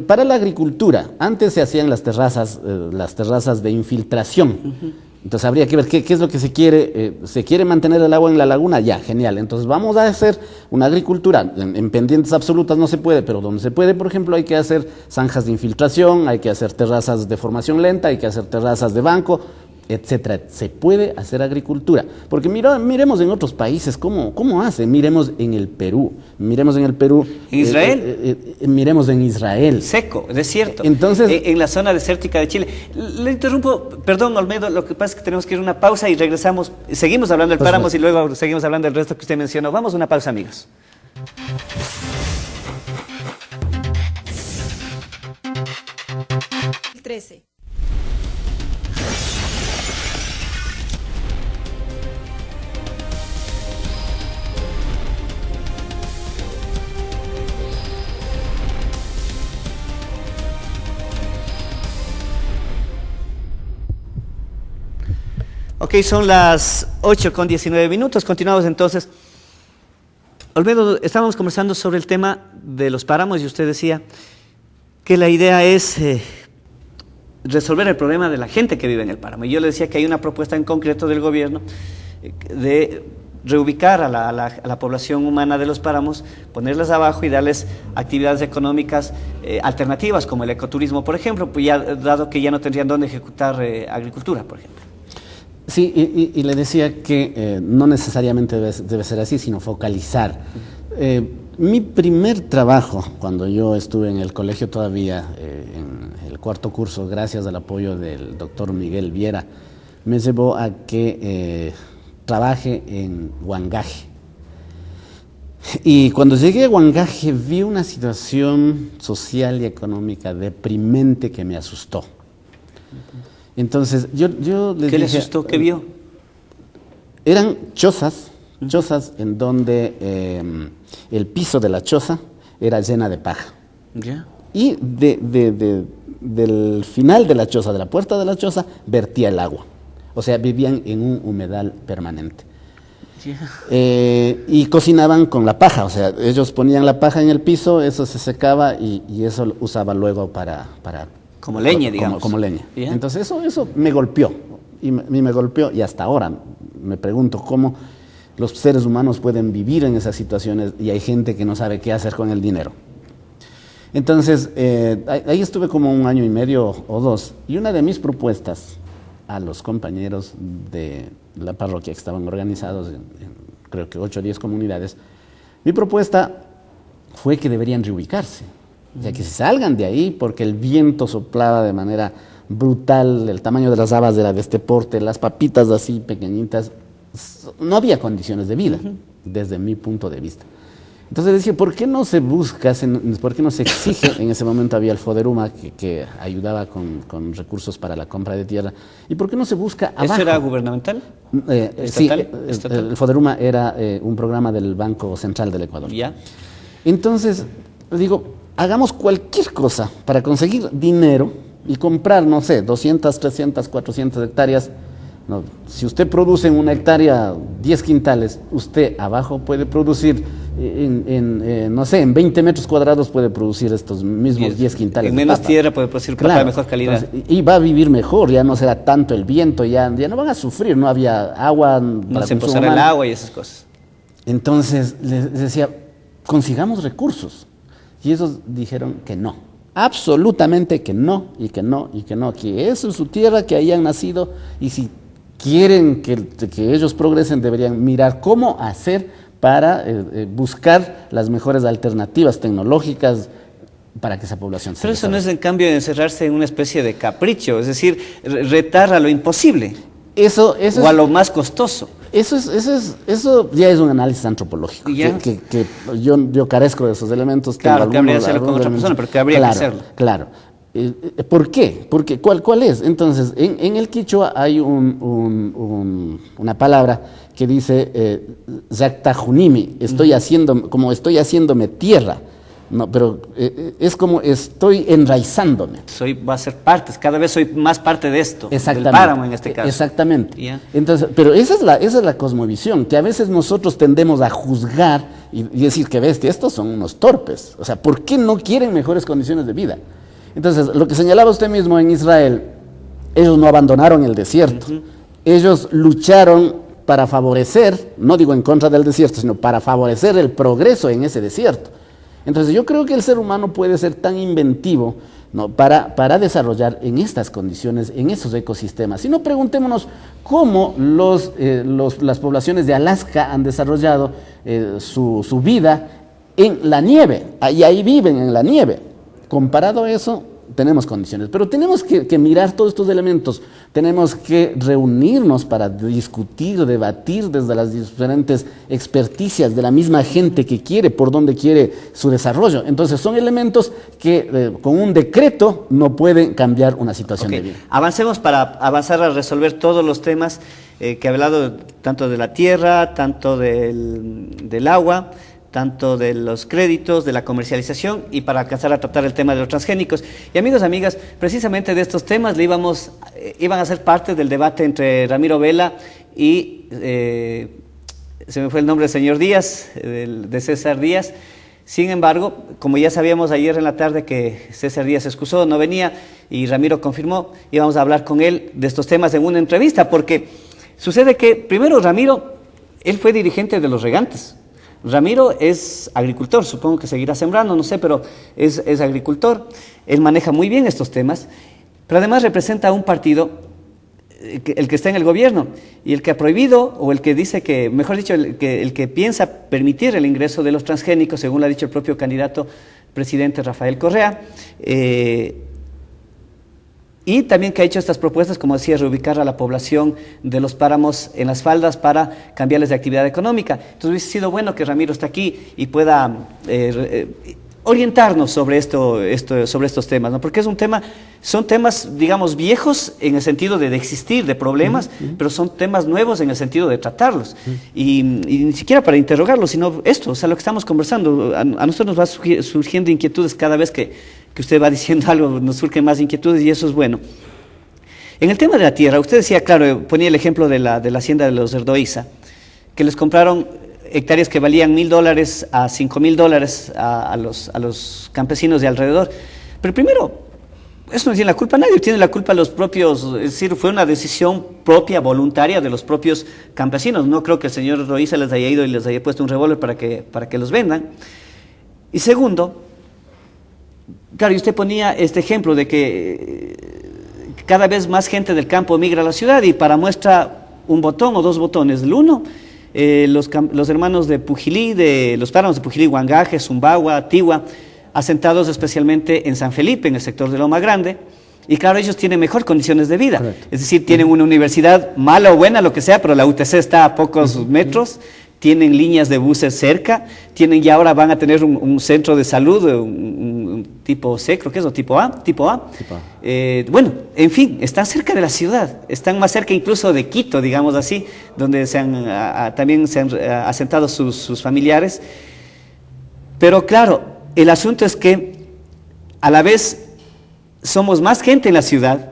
Para la agricultura, antes se hacían las terrazas de infiltración. Entonces habría que ver qué es lo que se quiere. ¿Se quiere mantener el agua en la laguna? Ya, genial. Entonces vamos a hacer una agricultura. En pendientes absolutas no se puede, pero donde se puede, por ejemplo, hay que hacer zanjas de infiltración, hay que hacer terrazas de formación lenta, hay que hacer terrazas de banco, etcétera. Se puede hacer agricultura. Porque miremos en otros países cómo hacen. Miremos en el Perú. ¿En Israel? Miremos en Israel. Seco, desierto. Entonces, en la zona desértica de Chile. Le interrumpo, perdón, Olmedo, lo que pasa es que tenemos que ir a una pausa y regresamos. Seguimos hablando del páramo y luego seguimos hablando del resto que usted mencionó. Vamos a una pausa, amigos. Ok, son las 8:19. Continuamos entonces. Olmedo, estábamos conversando sobre el tema de los páramos y usted decía que la idea es resolver el problema de la gente que vive en el páramo. Y yo le decía que hay una propuesta en concreto del gobierno de reubicar a la población humana de los páramos, ponerlas abajo y darles actividades económicas alternativas, como el ecoturismo, por ejemplo, pues dado que ya no tendrían dónde ejecutar agricultura, por ejemplo. Sí, y le decía que no necesariamente debe ser así, sino focalizar. Mi primer trabajo, cuando yo estuve en el colegio todavía, en el cuarto curso, gracias al apoyo del doctor Miguel Viera, me llevó a que trabaje en Huangaje. Y cuando llegué a Huangaje vi una situación social y económica deprimente que me asustó. Entonces, yo le dije... ¿Qué le asustó? ¿Qué vio? Eran chozas en donde el piso de la choza era llena de paja. ¿Ya? Y del final de la choza, de la puerta de la choza, vertía el agua. O sea, vivían en un humedal permanente. Y cocinaban con la paja, o sea, ellos ponían la paja en el piso, eso se secaba y eso lo usaba luego para como leña, digamos. Como leña. Yeah. Entonces eso me golpeó, y me golpeó, y hasta ahora me pregunto cómo los seres humanos pueden vivir en esas situaciones y hay gente que no sabe qué hacer con el dinero. Entonces, ahí estuve como 1 año y medio o 2, y una de mis propuestas a los compañeros de la parroquia que estaban organizados en creo que 8 o 10 comunidades, mi propuesta fue que deberían reubicarse. O sea, que se salgan de ahí porque el viento soplaba de manera brutal, el tamaño de las habas era de este porte, las papitas así pequeñitas, no había condiciones de vida, desde mi punto de vista. Entonces decía, ¿por qué no se busca, por qué no se exige? En ese momento había el Foderuma que ayudaba con recursos para la compra de tierra. ¿Y por qué no se busca abajo? ¿Eso era gubernamental? Sí, el Foderuma era un programa del Banco Central del Ecuador. ¿Ya? Entonces, digo, hagamos cualquier cosa para conseguir dinero y comprar, no sé, 200, 300, 400 hectáreas. No, si usted produce en 1 hectárea 10 quintales, usted abajo puede producir, no sé, en 20 metros cuadrados puede producir estos mismos 10 quintales. En menos tierra puede producir papa de mejor calidad. Entonces, y va a vivir mejor, ya no será tanto el viento, ya no van a sufrir, no había agua. No se posará el agua y esas cosas. Entonces les decía, consigamos recursos. Y ellos dijeron que no, absolutamente que no, y que no, y que no, que eso es su tierra, que ahí han nacido, y si quieren que ellos progresen, deberían mirar cómo hacer para buscar las mejores alternativas tecnológicas para que esa población se Pero eso desarrolle. no es en cambio de encerrarse en una especie de capricho, es decir, retar a lo imposible, Eso o a lo más costoso. Eso ya es un análisis antropológico, que yo carezco de esos elementos. Claro, que habría que hacerlo con otra persona, pero que habría que hacerlo. Claro, ¿Por qué? ¿Cuál es? Entonces, en el quichua hay una palabra que dice Zaktajunimi, estoy haciéndome tierra. No, pero es como estoy enraizándome. Va a ser parte, cada vez soy más parte de esto, del páramo en este caso. Exactamente. Yeah. Entonces, pero esa es la cosmovisión, que a veces nosotros tendemos a juzgar y decir que bestia, estos son unos torpes. O sea, ¿por qué no quieren mejores condiciones de vida? Entonces, lo que señalaba usted mismo en Israel, ellos no abandonaron el desierto. Ellos lucharon para favorecer, no digo en contra del desierto, sino para favorecer el progreso en ese desierto. Entonces yo creo que el ser humano puede ser tan inventivo, ¿no?, para desarrollar en estas condiciones, en esos ecosistemas. Si no, preguntémonos cómo las poblaciones de Alaska han desarrollado su vida en la nieve, y ahí viven en la nieve. Comparado a eso, tenemos condiciones, pero tenemos que mirar todos estos elementos, tenemos que reunirnos para discutir, debatir desde las diferentes experticias de la misma gente que quiere, por donde quiere su desarrollo. Entonces son elementos que con un decreto no pueden cambiar una situación de vida. Avancemos para avanzar a resolver todos los temas que he hablado, tanto de la tierra, tanto del agua, tanto de los créditos, de la comercialización, y para alcanzar a tratar el tema de los transgénicos. Y amigos, amigas, precisamente de estos temas iban a ser parte del debate entre Ramiro Vela y, se me fue el nombre del señor Díaz, de César Díaz. Sin embargo, como ya sabíamos ayer en la tarde que César Díaz se excusó, no venía, y Ramiro confirmó, íbamos a hablar con él de estos temas en una entrevista, porque sucede que, primero, Ramiro, él fue dirigente de los regantes. Ramiro es agricultor, supongo que seguirá sembrando, no sé, pero es agricultor. Él maneja muy bien estos temas, pero además representa a un partido, el que está en el gobierno, y el que ha prohibido, o el que dice que, mejor dicho, el que piensa permitir el ingreso de los transgénicos, según lo ha dicho el propio candidato presidente Rafael Correa, y también que ha hecho estas propuestas, como decía, reubicar a la población de los páramos en las faldas para cambiarles de actividad económica. Entonces hubiese sido bueno que Ramiro esté aquí y pueda orientarnos sobre estos temas, ¿no? Porque son temas, digamos, viejos en el sentido de existir, de problemas, pero son temas nuevos en el sentido de tratarlos. Y ni siquiera para interrogarlos, sino esto, o sea, lo que estamos conversando. A nosotros nos va surgiendo inquietudes cada vez que usted va diciendo algo, nos surgen más inquietudes, y eso es bueno. En el tema de la tierra, usted decía, claro, ponía el ejemplo de la hacienda de los Erdoiza, que les compraron hectáreas que valían $1,000 a $5,000 a los campesinos de alrededor. Pero primero, eso no tiene la culpa a nadie, tiene la culpa a los propios, es decir, fue una decisión propia, voluntaria de los propios campesinos. No creo que el señor Erdoiza les haya ido y les haya puesto un revólver para que los vendan. Y segundo, claro, y usted ponía este ejemplo de que cada vez más gente del campo migra a la ciudad, y para muestra un botón o dos botones. El uno, los hermanos de Pujilí, de los páramos de Pujilí, Huangaje, Zumbagua, Tigua, asentados especialmente en San Felipe, en el sector de Loma Grande, y claro, ellos tienen mejor condiciones de vida. Correcto. Es decir, tienen una universidad mala o buena, lo que sea, pero la UTC está a pocos metros, tienen líneas de buses cerca, y ahora van a tener un centro de salud, un tipo C, creo que es, o tipo A. Bueno, en fin, están cerca de la ciudad, están más cerca incluso de Quito, digamos así, donde también se han asentado sus familiares. Pero claro, el asunto es que a la vez somos más gente en la ciudad,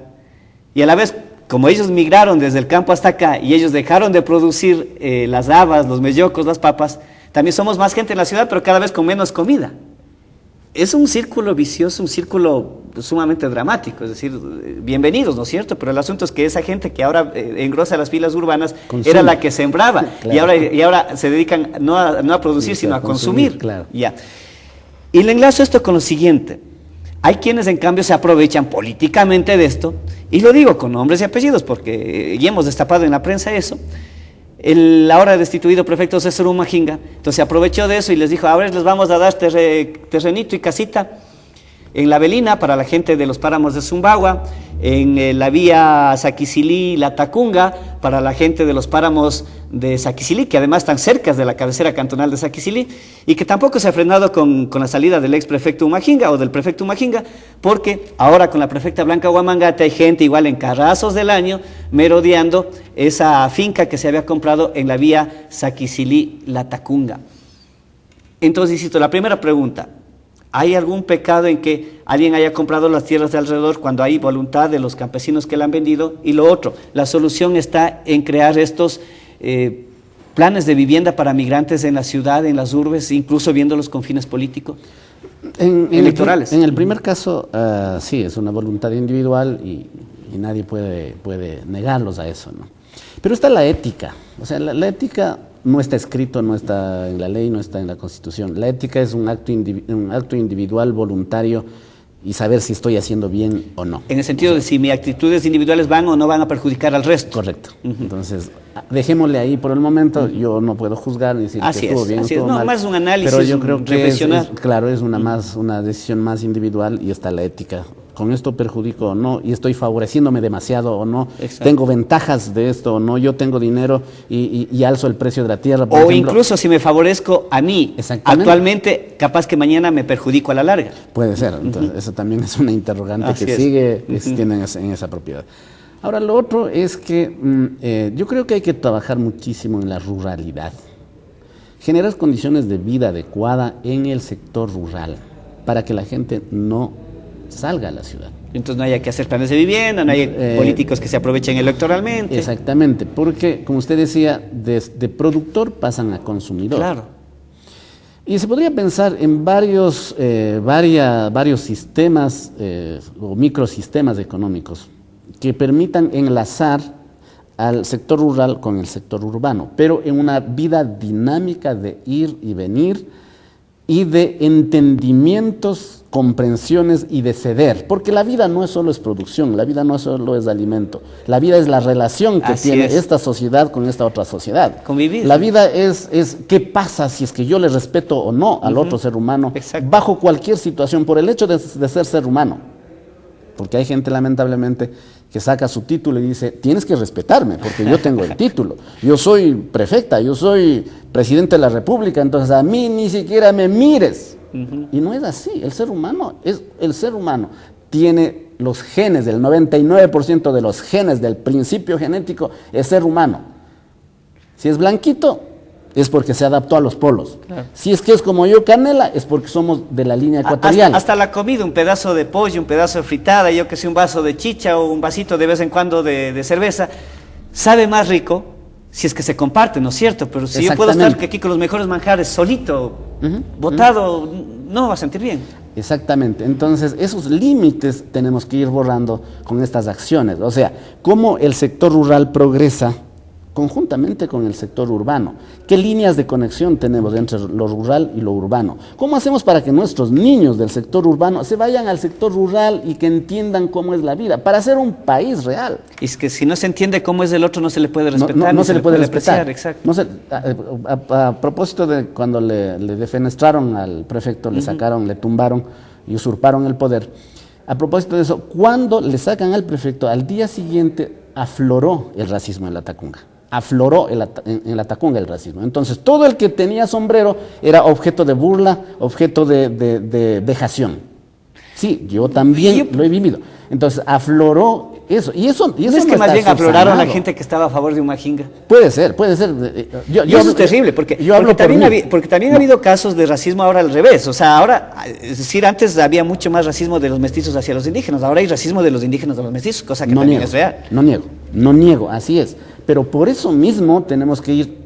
y a la vez, como ellos migraron desde el campo hasta acá y ellos dejaron de producir las habas, los mellocos, las papas, también somos más gente en la ciudad, pero cada vez con menos comida. Es un círculo vicioso, un círculo sumamente dramático, es decir, bienvenidos, ¿no es cierto? Pero el asunto es que esa gente que ahora engrosa las filas urbanas era la que sembraba, claro. y ahora se dedican no a producir, sino a consumir. Claro. Ya. Y le enlazo esto con lo siguiente. Hay quienes en cambio se aprovechan políticamente de esto, y lo digo con nombres y apellidos porque ya hemos destapado en la prensa eso. El ahora destituido prefecto César Humajinga, entonces se aprovechó de eso y les dijo, ahora les vamos a dar terrenito y casita En La Belina, para la gente de los páramos de Zumbagua, en la vía Saquisilí-La Tacunga, para la gente de los páramos de Saquisilí, que además están cerca de la cabecera cantonal de Saquisilí, y que tampoco se ha frenado con la salida del ex prefecto Humajinga o del prefecto Humajinga, porque ahora con la prefecta Blanca Huamangate hay gente igual en carrazos del año merodeando esa finca que se había comprado en la vía Saquisilí-La Tacunga. Entonces, insisto, la primera pregunta: ¿hay algún pecado en que alguien haya comprado las tierras de alrededor cuando hay voluntad de los campesinos que la han vendido? Y lo otro, la solución está en crear estos planes de vivienda para migrantes en la ciudad, en las urbes, incluso viéndolos con fines políticos, electorales. En el primer caso, sí, es una voluntad individual y nadie puede negarlos a eso, ¿no? Pero está la ética, o sea, la ética no está escrito, no está en la ley, no está en la Constitución. La ética es un acto individual, voluntario, y saber si estoy haciendo bien o no. En el sentido de si mis actitudes individuales van o no van a perjudicar al resto. Correcto. Entonces, dejémosle ahí por el momento. Yo no puedo juzgar ni decir que estuvo bien o estuvo mal. No, más un análisis, pero yo creo que claro, es una decisión más individual, y está la ética. ¿Con esto perjudico o no? ¿Y estoy favoreciéndome demasiado o no? Exacto. ¿Tengo ventajas de esto o no? Yo tengo dinero y alzo el precio de la tierra, por ejemplo. Incluso si me favorezco a mí, actualmente, capaz que mañana me perjudico a la larga. Puede ser. Entonces, eso también es una interrogante que sigue existiendo en esa propiedad. Ahora, lo otro es que yo creo que hay que trabajar muchísimo en la ruralidad. Generar condiciones de vida adecuada en el sector rural para que la gente no salga a la ciudad. Entonces no haya que hacer planes de vivienda, no hay políticos que se aprovechen electoralmente. Exactamente, porque, como usted decía, de productor pasan a consumidor. Claro. Y se podría pensar en varios sistemas o microsistemas económicos que permitan enlazar al sector rural con el sector urbano, pero en una vida dinámica de ir y venir y de entendimientos, comprensiones y de ceder, porque la vida no solo es producción, la vida no solo es alimento, la vida es la relación que tiene esta sociedad con esta otra sociedad. Convivir. La vida es qué pasa si es que yo le respeto o no al otro ser humano, bajo cualquier situación, por el hecho de ser humano. Porque hay gente, lamentablemente, que saca su título y dice, tienes que respetarme, porque yo tengo el título. Yo soy prefecta, yo soy presidente de la República, entonces a mí ni siquiera me mires. Y no es así. El ser humano tiene los genes, el 99% de los genes del principio genético es ser humano. Si es blanquito, es porque se adaptó a los polos. Claro. Si es que es como yo, canela, es porque somos de la línea ecuatorial. Hasta la comida, un pedazo de pollo, un pedazo de fritada, yo que sé, un vaso de chicha o un vasito de vez en cuando de cerveza, sabe más rico si es que se comparte, ¿no es cierto? Pero si yo puedo estar aquí con los mejores manjares solito, botado, no me va a sentir bien. Exactamente. Entonces, esos límites tenemos que ir borrando con estas acciones. O sea, cómo el sector rural progresa conjuntamente con el sector urbano. ¿Qué líneas de conexión tenemos entre lo rural y lo urbano? ¿Cómo hacemos para que nuestros niños del sector urbano se vayan al sector rural y que entiendan cómo es la vida? Para ser un país real. Y es que si no se entiende cómo es del otro, no se le puede respetar. No se le puede respetar. Exacto. No se, a propósito de cuando le defenestraron al prefecto, le sacaron, le tumbaron y usurparon el poder. A propósito de eso, cuando le sacan al prefecto, al día siguiente afloró el racismo en La Tacunga. Afloró en La Tacunga el racismo. Entonces, todo el que tenía sombrero era objeto de burla, objeto de vejación. Sí, yo también lo he vivido. Entonces, afloró eso. Y eso ¿No es que más bien afloraron a la gente que estaba a favor de Humajinga? Puede ser. Y eso es terrible, porque también ha habido casos de racismo ahora al revés. O sea, ahora, es decir, antes había mucho más racismo de los mestizos hacia los indígenas. Ahora hay racismo de los indígenas a los mestizos, cosa que también es real. No niego, así es. Pero por eso mismo tenemos que ir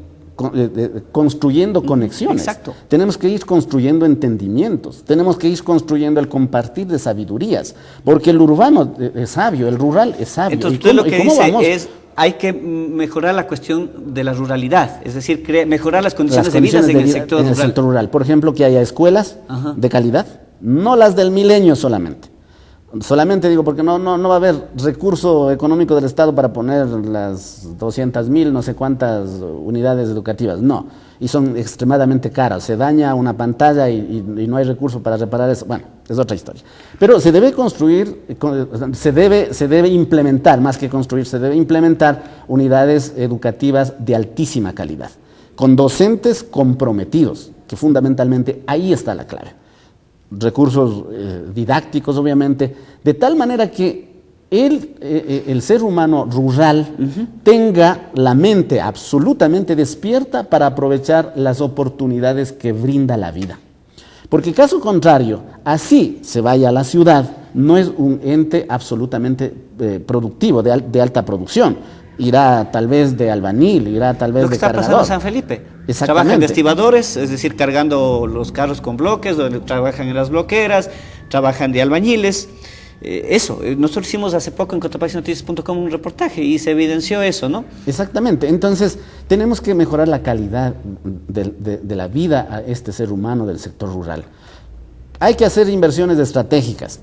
construyendo conexiones. Exacto. Tenemos que ir construyendo entendimientos. Tenemos que ir construyendo el compartir de sabidurías. Porque el urbano es sabio, el rural es sabio. Entonces, usted lo que dice es, hay que mejorar la cuestión de la ruralidad. Es decir, mejorar las condiciones de vida en el sector rural. Por ejemplo, que haya escuelas de calidad, no las del milenio solamente. Solamente digo porque no va a haber recurso económico del Estado para poner las 200,000, no sé cuántas unidades educativas, y son extremadamente caras, se daña una pantalla y no hay recurso para reparar eso. Bueno, es otra historia. Pero se debe construir, se debe implementar, más que construir, se debe implementar unidades educativas de altísima calidad, con docentes comprometidos, que fundamentalmente ahí está la clave. Recursos didácticos, obviamente, de tal manera que el ser humano rural tenga la mente absolutamente despierta para aprovechar las oportunidades que brinda la vida. Porque caso contrario, así se vaya a la ciudad, no es un ente absolutamente productivo, de alta producción. Irá tal vez de albañil, irá tal vez de cargador. Lo que está pasando en San Felipe. Exactamente. Trabajan de estibadores, es decir, cargando los carros con bloques, donde trabajan en las bloqueras, trabajan de albañiles. Nosotros hicimos hace poco en cotopaxinoticias.com un reportaje y se evidenció eso, ¿no? Exactamente. Entonces, tenemos que mejorar la calidad de la vida a este ser humano del sector rural. Hay que hacer inversiones estratégicas,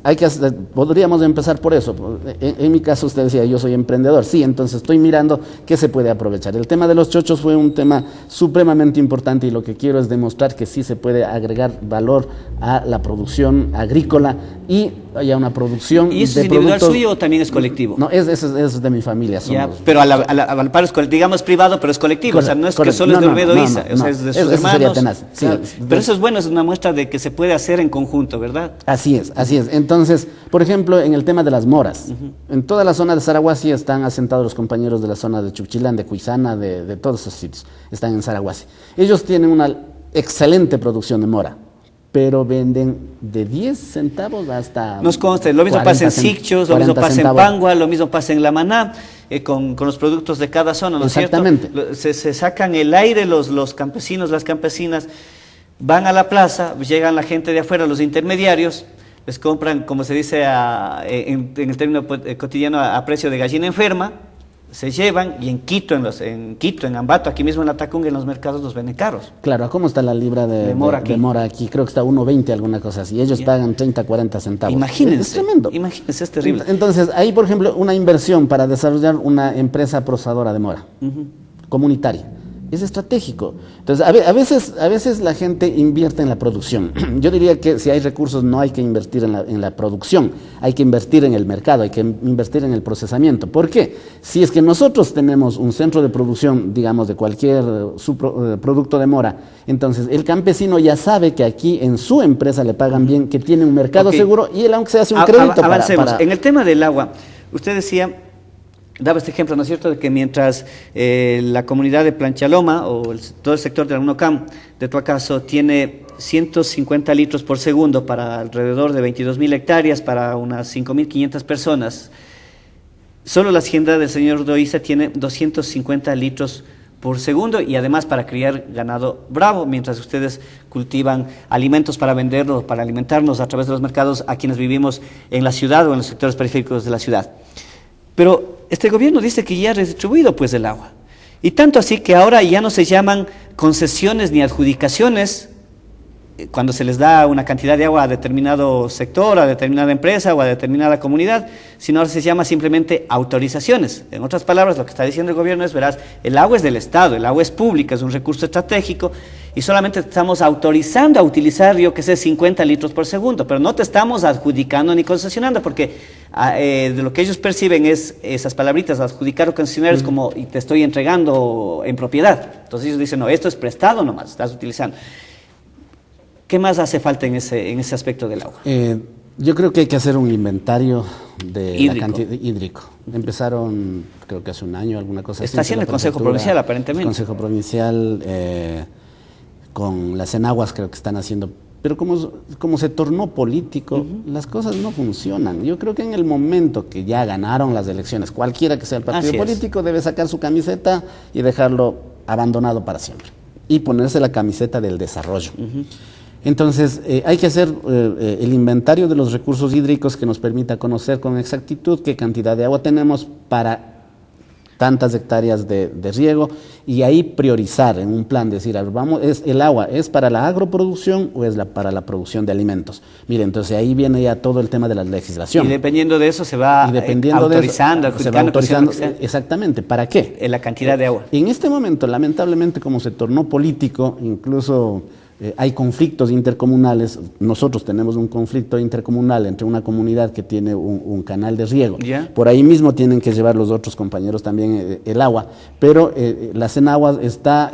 podríamos empezar por eso. En mi caso usted decía, yo soy emprendedor, sí, entonces estoy mirando qué se puede aprovechar. El tema de los chochos fue un tema supremamente importante y lo que quiero es demostrar que sí se puede agregar valor a la producción agrícola y a una producción. ¿Y eso es individual suyo o también es colectivo? No, es de mi familia. Ya, pero al par es, digamos, privado, pero es colectivo, correcto, o sea, no es que solo es de Olmedo Isa, o sea, es de sus hermanos. Sería tenaz. Sí, claro. Pero eso es bueno, es una muestra de que se puede hacer en conjunto, ¿verdad? Así es. Entonces, por ejemplo, en el tema de las moras, en toda la zona de Saraguasi están asentados los compañeros de la zona de Chuquilán, de Cuizana, de todos esos sitios, están en Saraguasi. Ellos tienen una excelente producción de mora, pero venden de 10 centavos hasta... Nos consta, lo mismo pasa en Sicchos, lo mismo pasa en Pangua, lo mismo pasa en La Maná, con los productos de cada zona, ¿no es cierto? Exactamente. Se sacan el aire los campesinos, las campesinas, van a la plaza, llegan la gente de afuera, los intermediarios, les compran, como se dice en el término cotidiano, a precio de gallina enferma, se llevan y en Quito, en Ambato, aquí mismo en la Tacunga, en los mercados los venden caros. Claro, ¿cómo está la libra de mora aquí? Creo que está 1.20, alguna cosa así. Ellos pagan 30, 40 centavos. Imagínense. Es tremendo. Imagínense, es terrible. Entonces, ahí, por ejemplo, una inversión para desarrollar una empresa procesadora de mora, comunitaria. Es estratégico. Entonces, a veces la gente invierte en la producción. Yo diría que si hay recursos no hay que invertir en la producción, hay que invertir en el mercado, hay que invertir en el procesamiento. ¿Por qué? Si es que nosotros tenemos un centro de producción, digamos, de cualquier producto de mora, entonces el campesino ya sabe que aquí en su empresa le pagan bien, que tiene un mercado seguro y él aunque se hace un crédito avancemos. En el tema del agua, usted decía... Daba este ejemplo, ¿no es cierto?, de que mientras la comunidad de Planchaloma o todo el sector de Alunocam, de Tuacaso, tiene 150 litros por segundo para alrededor de 22.000 hectáreas, para unas 5.500 personas, solo la hacienda del señor Doiza tiene 250 litros por segundo y además para criar ganado bravo, mientras ustedes cultivan alimentos para venderlos, para alimentarnos a través de los mercados a quienes vivimos en la ciudad o en los sectores periféricos de la ciudad. Pero este gobierno dice que ya ha redistribuido pues el agua. Y tanto así que ahora ya no se llaman concesiones ni adjudicaciones cuando se les da una cantidad de agua a determinado sector, a determinada empresa o a determinada comunidad, sino ahora se llama simplemente autorizaciones. En otras palabras, lo que está diciendo el gobierno es, verás, el agua es del Estado, el agua es pública, es un recurso estratégico y solamente te estamos autorizando a utilizar, yo que sé, 50 litros por segundo, pero no te estamos adjudicando ni concesionando, porque de lo que ellos perciben es esas palabritas, adjudicar o concesionar es como y te estoy entregando en propiedad. Entonces ellos dicen, no, esto es prestado nomás, estás utilizando. ¿Qué más hace falta en ese aspecto del agua? Yo creo que hay que hacer un inventario de la cantidad hídrico. Empezaron, creo que hace un año, alguna cosa así. Está haciendo el Consejo Provincial, aparentemente. El Consejo Provincial, con las enaguas creo que están haciendo. Pero como se tornó político, las cosas no funcionan. Yo creo que en el momento que ya ganaron las elecciones, cualquiera que sea el partido político debe sacar su camiseta y dejarlo abandonado para siempre. Y ponerse la camiseta del desarrollo. Entonces, hay que hacer el inventario de los recursos hídricos que nos permita conocer con exactitud qué cantidad de agua tenemos para tantas hectáreas de riego y ahí priorizar en un plan, decir, a ver, ¿el agua es para la agroproducción o es para la producción de alimentos? Mire, entonces ahí viene ya todo el tema de la legislación. Y dependiendo de eso se va autorizando, exactamente, ¿para qué? La cantidad de agua. En este momento, lamentablemente, como se tornó político, incluso hay conflictos intercomunales. Nosotros tenemos un conflicto intercomunal entre una comunidad que tiene un canal de riego. Por ahí mismo tienen que llevar los otros compañeros también el agua, pero la Senaguas está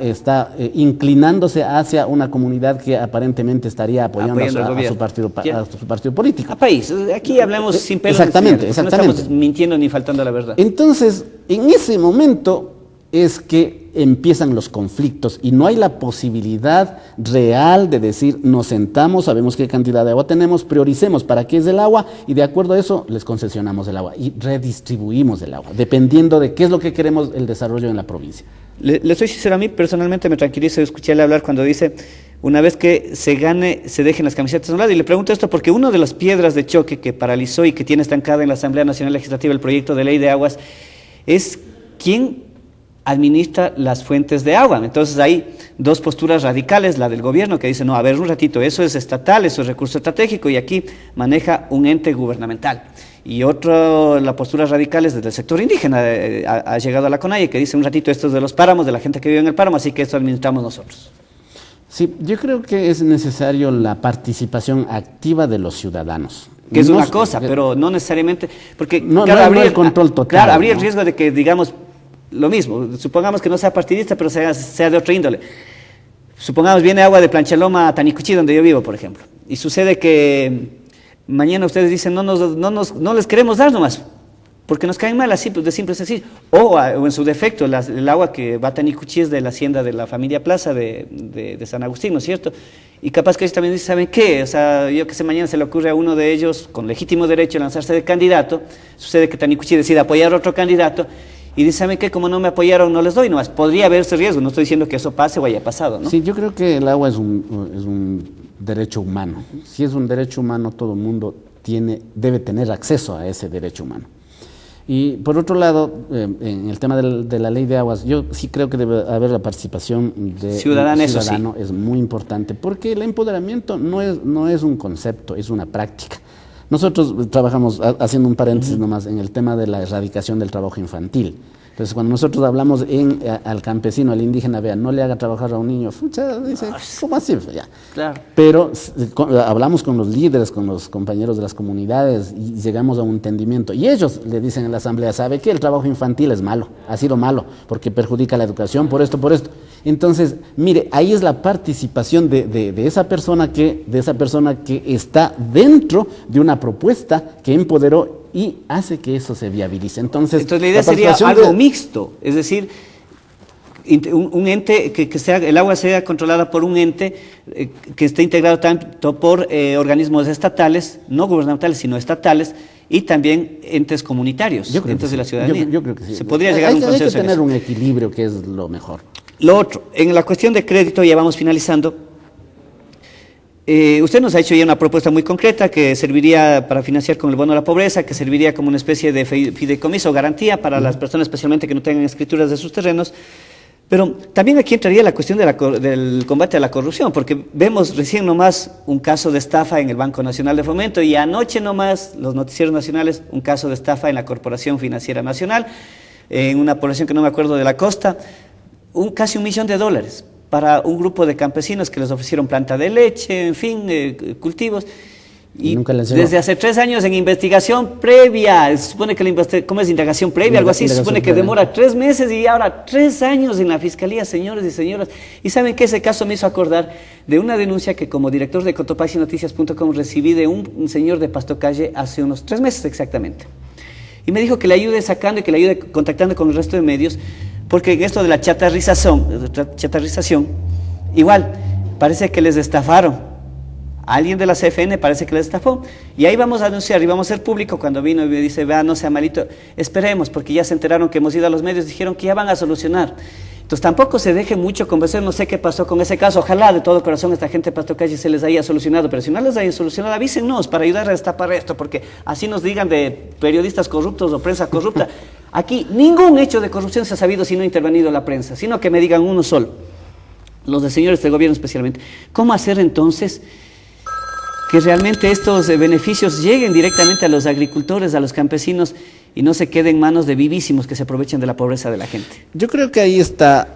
inclinándose hacia una comunidad que aparentemente estaría apoyando a su partido político. A país. Aquí hablamos sin pelos. Exactamente. No estamos mintiendo ni faltando a la verdad. Entonces, en ese momento es que empiezan los conflictos y no hay la posibilidad real de decir, nos sentamos, sabemos qué cantidad de agua tenemos, prioricemos para qué es el agua y de acuerdo a eso les concesionamos el agua y redistribuimos el agua, dependiendo de qué es lo que queremos el desarrollo en la provincia. Le soy sincero, a mí personalmente me tranquiliza escucharle hablar cuando dice, una vez que se gane, se dejen las camisetas a un lado. Y le pregunto esto porque una de las piedras de choque que paralizó y que tiene estancada en la Asamblea Nacional Legislativa el proyecto de ley de aguas es quién administra las fuentes de agua. Entonces hay dos posturas radicales, la del gobierno que dice, no, a ver un ratito, eso es estatal, eso es recurso estratégico y aquí maneja un ente gubernamental. Y otra, la postura radical es desde el sector indígena, ha llegado a la CONAIE que dice un ratito, esto es de los páramos, de la gente que vive en el páramo, así que esto administramos nosotros. Sí, yo creo que es necesario la participación activa de los ciudadanos. Que es una cosa, pero no necesariamente, porque no habría el control total. Claro, habría el riesgo de que, digamos, lo mismo, supongamos que no sea partidista, pero sea de otra índole. Supongamos viene agua de Planchaloma a Tanicuchí, donde yo vivo, por ejemplo, y sucede que mañana ustedes dicen, no les queremos dar nomás, porque nos caen mal, así, pues de simple y sencillo. O en su defecto, el agua que va a Tanicuchí es de la hacienda de la familia Plaza de San Agustín, ¿no es cierto? Y capaz que ellos también dicen, ¿saben qué? O sea, yo que sé, mañana se le ocurre a uno de ellos, con legítimo derecho, lanzarse de candidato, sucede que Tanicuchí decide apoyar a otro candidato, y dice, ¿saben qué? Como no me apoyaron, no les doy nomás. Podría haber ese riesgo, no estoy diciendo que eso pase o haya pasado, ¿no? Sí, yo creo que el agua es un derecho humano. Si es un derecho humano, todo el mundo debe tener acceso a ese derecho humano. Y por otro lado, en el tema de la ley de aguas, yo sí creo que debe haber la participación de ciudadano, es muy importante, porque el empoderamiento no es un concepto, es una práctica. Nosotros trabajamos, haciendo un paréntesis nomás, en el tema de la erradicación del trabajo infantil. Entonces, cuando nosotros hablamos al campesino, al indígena, vea, no le haga trabajar a un niño, dice, ¿cómo así? Ya. Claro. Pero hablamos con los líderes, con los compañeros de las comunidades y llegamos a un entendimiento. Y ellos le dicen en la asamblea, ¿sabe qué? El trabajo infantil es malo, ha sido malo, porque perjudica la educación, por esto. Entonces, mire, ahí es la participación de esa persona que está dentro de una propuesta que empoderó y hace que eso se viabilice. Entonces la idea sería algo mixto, es decir, un ente que sea, el agua sea controlada por un ente que esté integrado tanto por organismos estatales, no gubernamentales, sino estatales, y también entes comunitarios, entes de la ciudadanía. Yo creo que sí. Se podría llegar a un consenso. Hay que tener un equilibrio, que es lo mejor. Lo otro, en la cuestión de crédito, ya vamos finalizando. Usted nos ha hecho ya una propuesta muy concreta que serviría para financiar con el bono a la pobreza, que serviría como una especie de fideicomiso o garantía para las personas especialmente que no tengan escrituras de sus terrenos. Pero también aquí entraría la cuestión del combate a la corrupción, porque vemos recién nomás un caso de estafa en el Banco Nacional de Fomento y anoche nomás los noticieros nacionales un caso de estafa en la Corporación Financiera Nacional, en una población que no me acuerdo de la costa, casi $1 millón para un grupo de campesinos que les ofrecieron planta de leche, en fin, cultivos. Y desde hace 3 años en investigación previa, se supone que ¿cómo es indagación previa? Algo así, se supone que demora 3 meses y ahora 3 años en la fiscalía, señores y señoras. Y saben que ese caso me hizo acordar de una denuncia que como director de cotopaxinoticias.com recibí de un señor de Pastocalle hace unos 3 meses exactamente. Y me dijo que le ayude sacando y que le ayude contactando con el resto de medios, porque en esto de la chatarrización, igual, parece que les estafaron. Alguien de la CFN parece que les estafó. Y ahí vamos a anunciar y vamos a ser público. Cuando vino y me dice, vea, no sea malito, esperemos, porque ya se enteraron que hemos ido a los medios, dijeron que ya van a solucionar. Entonces tampoco se deje mucho convencer, no sé qué pasó con ese caso. Ojalá de todo corazón esta gente de Pastocalle se les haya solucionado, pero si no les haya solucionado, avísennos para ayudar a destapar esto, porque así nos digan de periodistas corruptos o prensa corrupta. Aquí ningún hecho de corrupción se ha sabido si no ha intervenido la prensa, sino que me digan uno solo, los de señores del gobierno especialmente. ¿Cómo hacer entonces que realmente estos beneficios lleguen directamente a los agricultores, a los campesinos, y no se queden en manos de vivísimos que se aprovechan de la pobreza de la gente? Yo creo que ahí está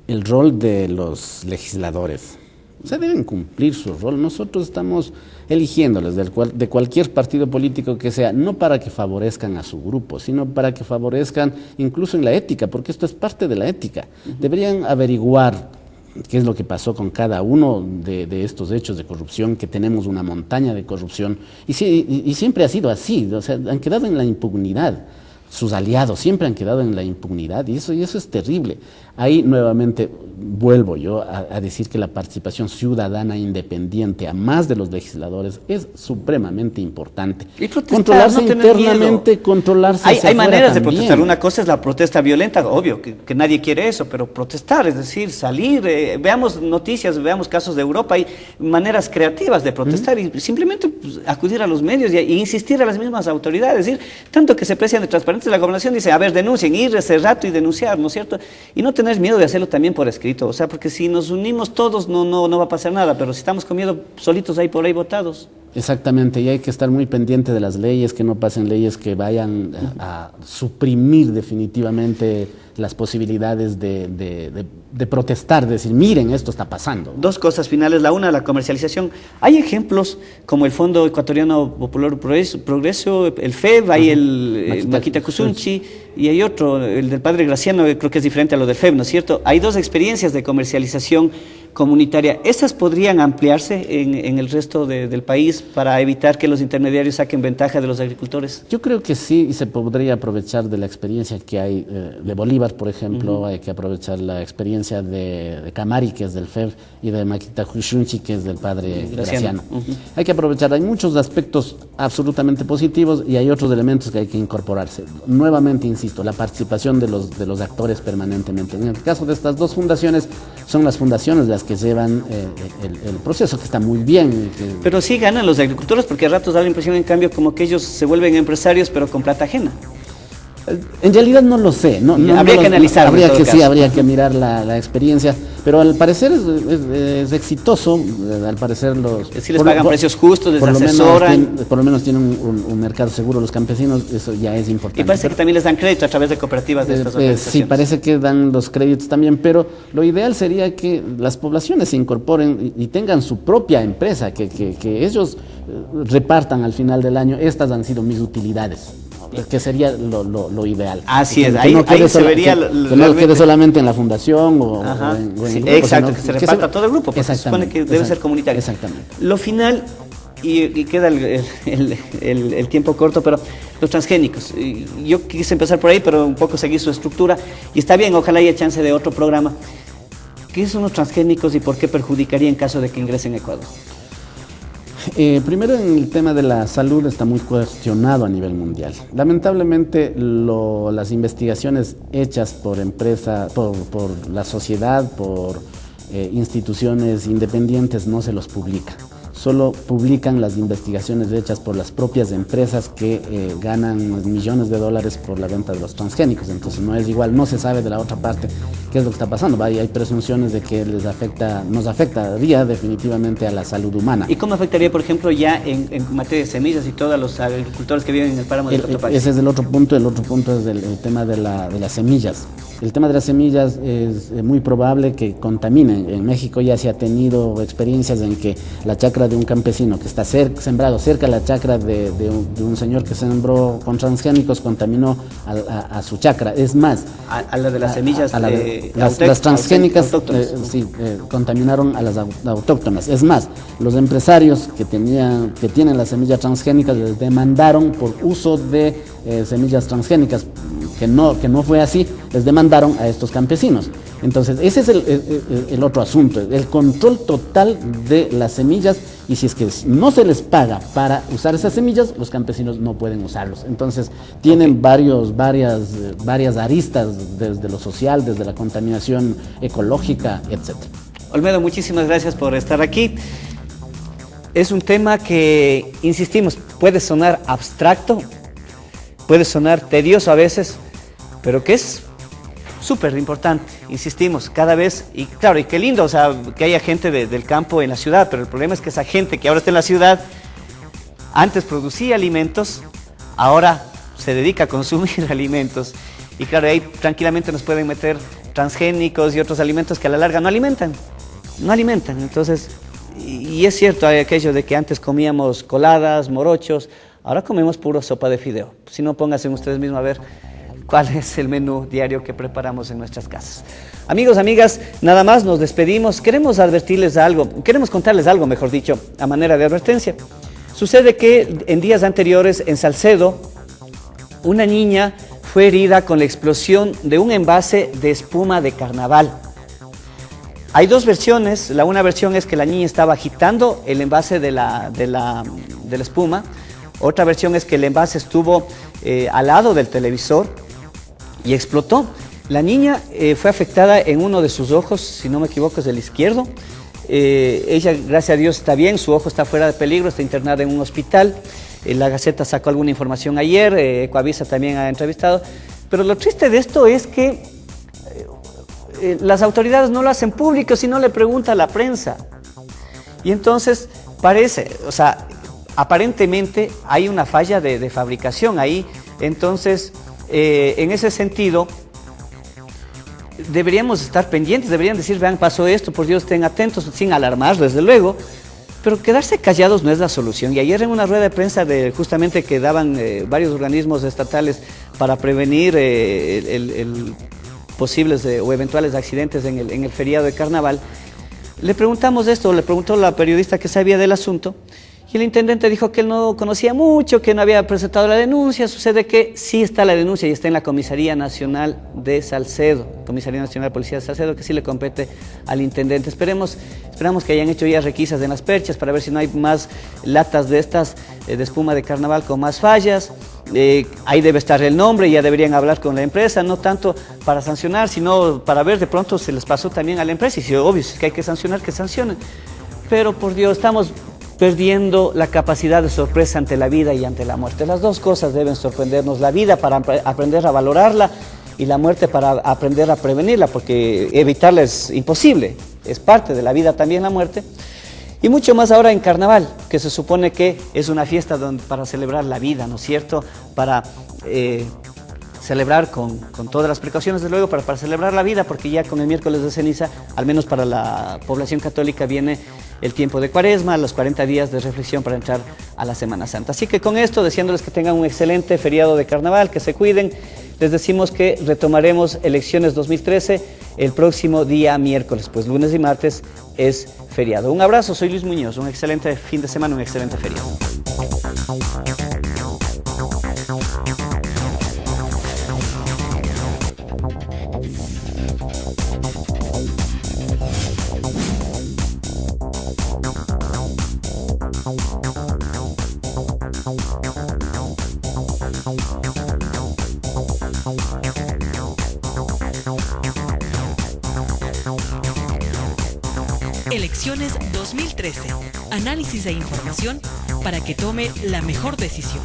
el rol de los legisladores. O sea, deben cumplir su rol. Nosotros estamos eligiéndoles de cualquier partido político que sea, no para que favorezcan a su grupo, sino para que favorezcan incluso en la ética, porque esto es parte de la ética. Deberían averiguar qué es lo que pasó con cada uno de estos hechos de corrupción, que tenemos una montaña de corrupción, y siempre ha sido así. O sea, han quedado en la impunidad. Sus aliados siempre han quedado en la impunidad, y eso es terrible. Ahí nuevamente vuelvo yo a decir que la participación ciudadana independiente, a más de los legisladores, es supremamente importante. Y protestar, controlarse no internamente, miedo. Controlarse Hay maneras de también. protestar. Una cosa es la protesta violenta, obvio, que nadie quiere eso, pero protestar, es decir, salir, veamos noticias, veamos casos de Europa, hay maneras creativas de protestar y simplemente pues, acudir a los medios y insistir a las mismas autoridades, es decir, tanto que se precian de transparentes, la gobernación dice, a ver, denuncien, ir ese rato y denunciar, ¿no es cierto? Y no tener miedo de hacerlo también por escrito, o sea, porque si nos unimos todos no va a pasar nada, pero si estamos con miedo solitos ahí por ahí votados. Exactamente, y hay que estar muy pendiente de las leyes, que no pasen leyes que vayan a suprimir definitivamente las posibilidades de protestar, de decir, miren, esto está pasando. Dos cosas finales, la una, la comercialización. Hay ejemplos como el Fondo Ecuatoriano Popular Progreso, el FEB, hay el Maquita Cusunchi, y hay otro, el del Padre Graciano, creo que es diferente a lo del FEB, ¿no es cierto? Hay dos experiencias de comercialización comunitaria. ¿Estas podrían ampliarse en el resto del país para evitar que los intermediarios saquen ventaja de los agricultores? Yo creo que sí, y se podría aprovechar de la experiencia que hay de Bolívar, por ejemplo. Hay que aprovechar la experiencia de Camari, que es del FEB, y de Maquita Cusunchi, que es del Padre Graciano. Hay que aprovechar, hay muchos aspectos absolutamente positivos y hay otros elementos que hay que incorporarse. Nuevamente, insisto, la participación de los actores permanentemente. En el caso de estas dos fundaciones, son las fundaciones las que llevan el proceso, que está muy bien. Pero sí ganan los agricultores, porque a ratos da la impresión, en cambio, como que ellos se vuelven empresarios, pero con plata ajena. En realidad no lo sé. Habría que analizar. Habría que mirar la experiencia, pero al parecer es exitoso. Al parecer si les pagan precios justos, les asesoran. Por lo menos tienen un mercado seguro los campesinos, eso ya es importante. Y parece que también les dan crédito a través de cooperativas de estas organizaciones. Sí, parece que dan los créditos también, pero lo ideal sería que las poblaciones se incorporen y tengan su propia empresa, que ellos repartan al final del año. Estas han sido mis utilidades, que sería lo ideal. Así es, ahí se vería que no quede solamente en la fundación o en el grupo. Exacto, que se reparta a todo el grupo, porque se supone que debe ser comunitario. Exactamente. Lo final, y queda el tiempo corto, pero los transgénicos. Yo quise empezar por ahí, pero un poco seguir su estructura, y está bien, ojalá haya chance de otro programa. ¿Qué son los transgénicos y por qué perjudicaría en caso de que ingresen a Ecuador? Primero, en el tema de la salud está muy cuestionado a nivel mundial. Lamentablemente, las investigaciones hechas por empresa, por la sociedad, por instituciones independientes no se los publica. Solo publican las investigaciones hechas por las propias empresas que ganan millones de dólares por la venta de los transgénicos. Entonces no es igual, no se sabe de la otra parte qué es lo que está pasando. Hay presunciones de que nos afectaría definitivamente a la salud humana. ¿Y cómo afectaría, por ejemplo, ya en materia de semillas y todos los agricultores que viven en el páramo de Cotopaxi? Ese es el otro punto. El otro punto es el tema de las semillas. El tema de las semillas es muy probable que contaminen. En México ya se ha tenido experiencias en que la chacra de un campesino que está sembrado cerca de la chacra de un señor que sembró con transgénicos contaminó a su chacra. Es más, a la de las semillas, las transgénicas contaminaron a las autóctonas. Es más, los empresarios que tienen las semillas transgénicas les demandaron por uso de semillas transgénicas, que no fue así, les demandaron a estos campesinos. Entonces, ese es el otro asunto, el control total de las semillas, y si es que no se les paga para usar esas semillas, los campesinos no pueden usarlos. Entonces, tienen varias aristas, desde lo social, desde la contaminación ecológica, etc. Olmedo, muchísimas gracias por estar aquí. Es un tema que, insistimos, puede sonar abstracto, puede sonar tedioso a veces, pero que es súper importante, insistimos, cada vez, y claro, y qué lindo, o sea, que haya gente del campo en la ciudad, pero el problema es que esa gente que ahora está en la ciudad, antes producía alimentos, ahora se dedica a consumir alimentos, y claro, ahí tranquilamente nos pueden meter transgénicos y otros alimentos que a la larga no alimentan. Entonces, y es cierto aquello de que antes comíamos coladas, morochos, ahora comemos puro sopa de fideo. Si no, pónganse ustedes mismos a ver cuál es el menú diario que preparamos en nuestras casas. Amigos, amigas, nada más nos despedimos. Queremos contarles algo, mejor dicho, a manera de advertencia. Sucede que en días anteriores en Salcedo, una niña fue herida con la explosión de un envase de espuma de carnaval. Hay dos versiones. Una versión es que la niña estaba agitando el envase de la espuma. Otra versión es que el envase estuvo al lado del televisor y explotó. La niña fue afectada en uno de sus ojos, si no me equivoco es el izquierdo. Ella, gracias a Dios, está bien, su ojo está fuera de peligro, está internada en un hospital. La Gaceta sacó alguna información ayer, Ecoavisa también ha entrevistado. Pero lo triste de esto es que las autoridades no lo hacen público, sino le pregunta a la prensa. Y entonces aparentemente hay una falla de fabricación ahí. Entonces, en ese sentido, deberíamos estar pendientes, deberían decir, vean, pasó esto, por Dios, estén atentos, sin alarmar, desde luego, pero quedarse callados no es la solución. Y ayer en una rueda de prensa justamente que daban varios organismos estatales para prevenir posibles o eventuales accidentes en el feriado de carnaval, le preguntamos esto, le preguntó la periodista que sabía del asunto, y el intendente dijo que él no conocía mucho, que no había presentado la denuncia. Sucede que sí está la denuncia y está en la Comisaría Nacional de Salcedo, Comisaría Nacional de Policía de Salcedo, que sí le compete al intendente. Esperamos que hayan hecho ya requisas en las perchas para ver si no hay más latas de estas de espuma de carnaval con más fallas. Ahí debe estar el nombre, ya deberían hablar con la empresa, no tanto para sancionar, sino para ver de pronto se les pasó también a la empresa, y si obvio es que hay que sancionar, que sancionen. Pero por Dios, estamos perdiendo la capacidad de sorpresa ante la vida y ante la muerte. Las dos cosas deben sorprendernos, la vida para aprender a valorarla y la muerte para aprender a prevenirla, porque evitarla es imposible, es parte de la vida también la muerte. Y mucho más ahora en carnaval, que se supone que es una fiesta para celebrar la vida, ¿no es cierto? Para celebrar con todas las precauciones, desde luego, para celebrar la vida, porque ya con el miércoles de ceniza, al menos para la población católica, viene el tiempo de Cuaresma, los 40 días de reflexión para entrar a la Semana Santa. Así que con esto, deseándoles que tengan un excelente feriado de carnaval, que se cuiden, les decimos que retomaremos elecciones 2013 el próximo día miércoles, pues lunes y martes es feriado. Un abrazo, soy Luis Muñoz, un excelente fin de semana, un excelente feriado. Elecciones 2013. Análisis e información para que tome la mejor decisión.